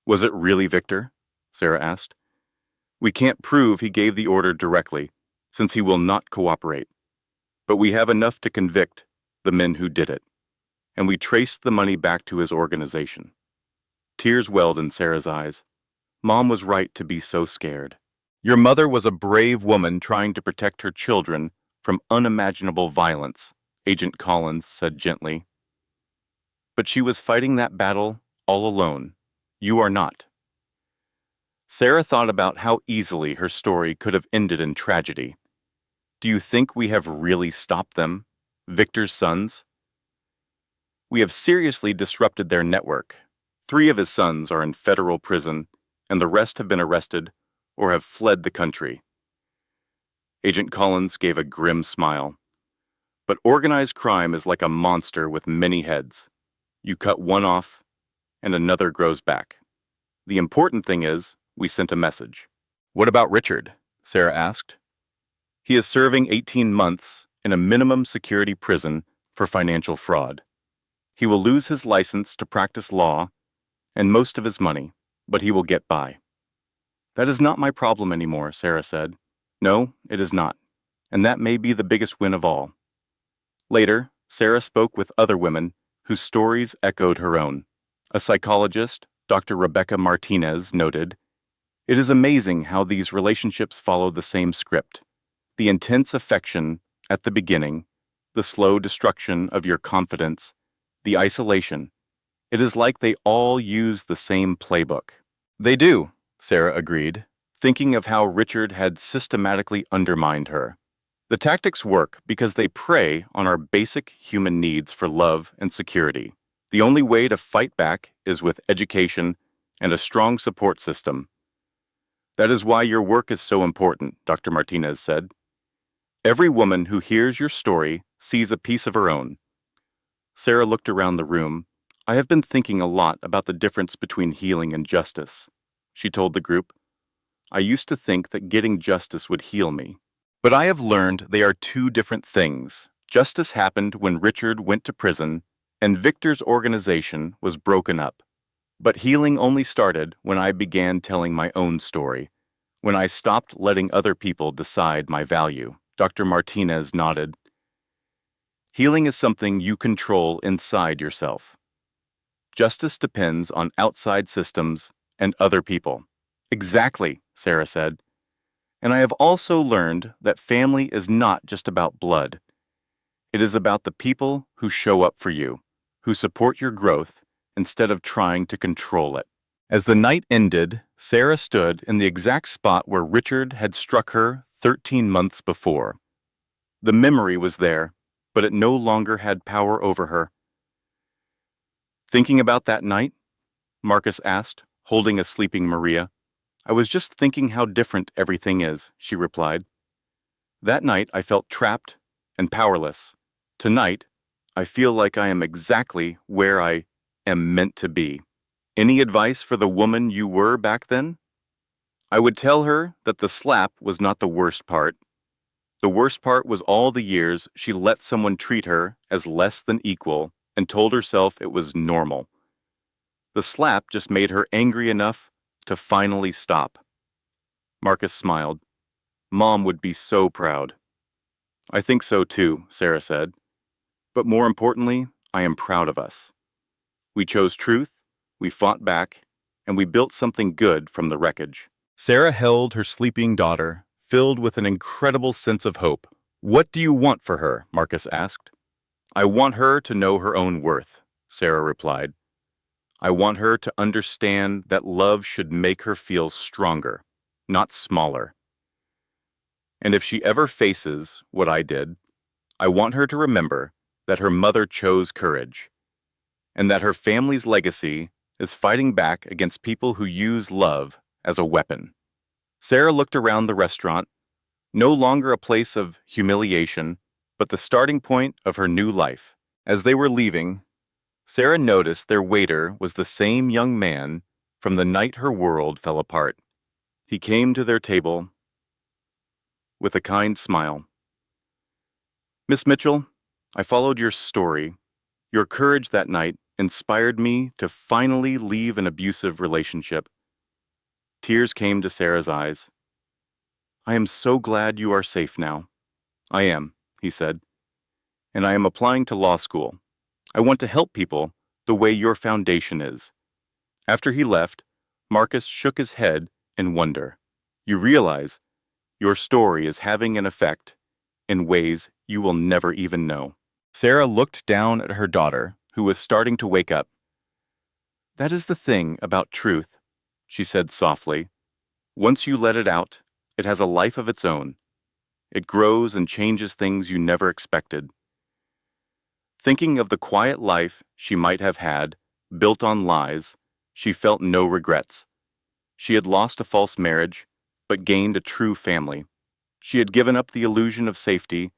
Was it really Victor? Sarah asked. We can't prove he gave the order directly, since he will not cooperate. But we have enough to convict the men who did it, and we traced the money back to his organization. Tears welled in Sarah's eyes. Mom was right to be so scared. Your mother was a brave woman trying to protect her children from unimaginable violence, Agent Collins said gently. But she was fighting that battle all alone. You are not. Sarah thought about how easily her story could have ended in tragedy. Do you think we have really stopped them, Victor's sons? We have seriously disrupted their network. 3 of his sons are in federal prison, and the rest have been arrested or have fled the country. Agent Collins gave a grim smile. But organized crime is like a monster with many heads. You cut one off, and another grows back. The important thing is, we sent a message. What about Richard? Sarah asked. He is serving 18 months in a minimum security prison for financial fraud. He will lose his license to practice law and most of his money, but he will get by. That is not my problem anymore, Sarah said. No, it is not. And that may be the biggest win of all. Later, Sarah spoke with other women whose stories echoed her own. A psychologist, Dr. Rebecca Martinez, noted, "It is amazing how these relationships follow the same script. The intense affection at the beginning, the slow destruction of your confidence, the isolation. It is like they all use the same playbook." They do, Sarah agreed, thinking of how Richard had systematically undermined her. The tactics work because they prey on our basic human needs for love and security. The only way to fight back is with education and a strong support system. That is why your work is so important, Dr. Martinez said. Every woman who hears your story sees a piece of her own. Sarah looked around the room. I have been thinking a lot about the difference between healing and justice, she told the group. I used to think that getting justice would heal me. But I have learned they are two different things. Justice happened when Richard went to prison and Victor's organization was broken up. But healing only started when I began telling my own story, when I stopped letting other people decide my value. Dr. Martinez nodded. Healing is something you control inside yourself. Justice depends on outside systems and other people. Exactly, Sarah said. And I have also learned that family is not just about blood. It is about the people who show up for you, who support your growth instead of trying to control it. As the night ended, Sarah stood in the exact spot where Richard had struck her 13 months before. The memory was there, but it no longer had power over her. Thinking about that night? Marcus asked, holding a sleeping Maria. I was just thinking how different everything is, she replied. That night I felt trapped and powerless. Tonight, I feel like I am exactly where I am meant to be. Any advice for the woman you were back then? I would tell her that the slap was not the worst part. The worst part was all the years she let someone treat her as less than equal and told herself it was normal. The slap just made her angry enough to finally stop. Marcus smiled. Mom would be so proud. I think so too, Sarah said. But more importantly, I am proud of us. We chose truth, we fought back, and we built something good from the wreckage. Sarah held her sleeping daughter, filled with an incredible sense of hope. What do you want for her? Marcus asked. I want her to know her own worth, Sarah replied. I want her to understand that love should make her feel stronger, not smaller. And if she ever faces what I did, I want her to remember that her mother chose courage, and that her family's legacy is fighting back against people who use love as a weapon. Sarah looked around the restaurant, no longer a place of humiliation, but the starting point of her new life. As they were leaving, Sarah noticed their waiter was the same young man from the night her world fell apart. He came to their table with a kind smile. Miss Mitchell, I followed your story. Your courage that night inspired me to finally leave an abusive relationship. Tears came to Sarah's eyes. I am so glad you are safe now. I am, he said, and I am applying to law school. I want to help people the way your foundation is. After he left, Marcus shook his head in wonder. You realize your story is having an effect in ways you will never even know. Sarah looked down at her daughter, who was starting to wake up. That is the thing about truth, she said softly. Once you let it out, it has a life of its own. It grows and changes things you never expected. Thinking of the quiet life she might have had, built on lies, she felt no regrets. She had lost a false marriage, but gained a true family. She had given up the illusion of safety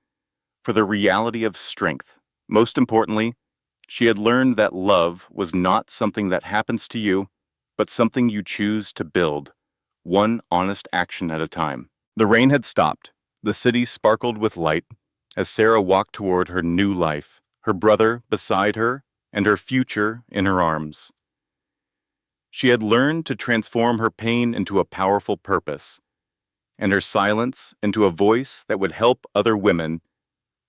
for the reality of strength. Most importantly, she had learned that love was not something that happens to you, but something you choose to build, one honest action at a time. The rain had stopped. The city sparkled with light as Sarah walked toward her new life, her brother beside her and her future in her arms. She had learned to transform her pain into a powerful purpose, and her silence into a voice that would help other women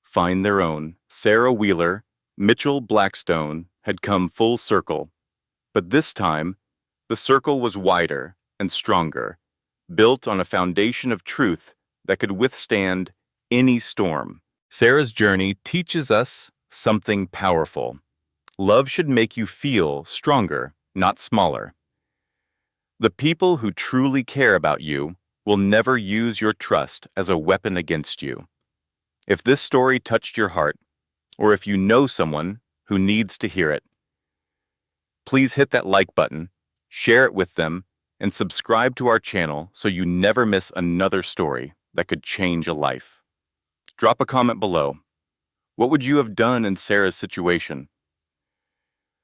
find their own. Sarah Wheeler, Mitchell Blackstone, had come full circle, but this time, the circle was wider and stronger, built on a foundation of truth that could withstand any storm. Sarah's journey teaches us something powerful. Love should make you feel stronger, not smaller. The people who truly care about you will never use your trust as a weapon against you. If this story touched your heart, or if you know someone who needs to hear it, please hit that like button, share it with them, and subscribe to our channel so you never miss another story that could change a life. Drop a comment below. What would you have done in Sarah's situation?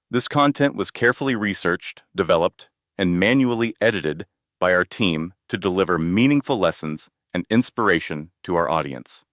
This content was carefully researched, developed, and manually edited by our team to deliver meaningful lessons and inspiration to our audience.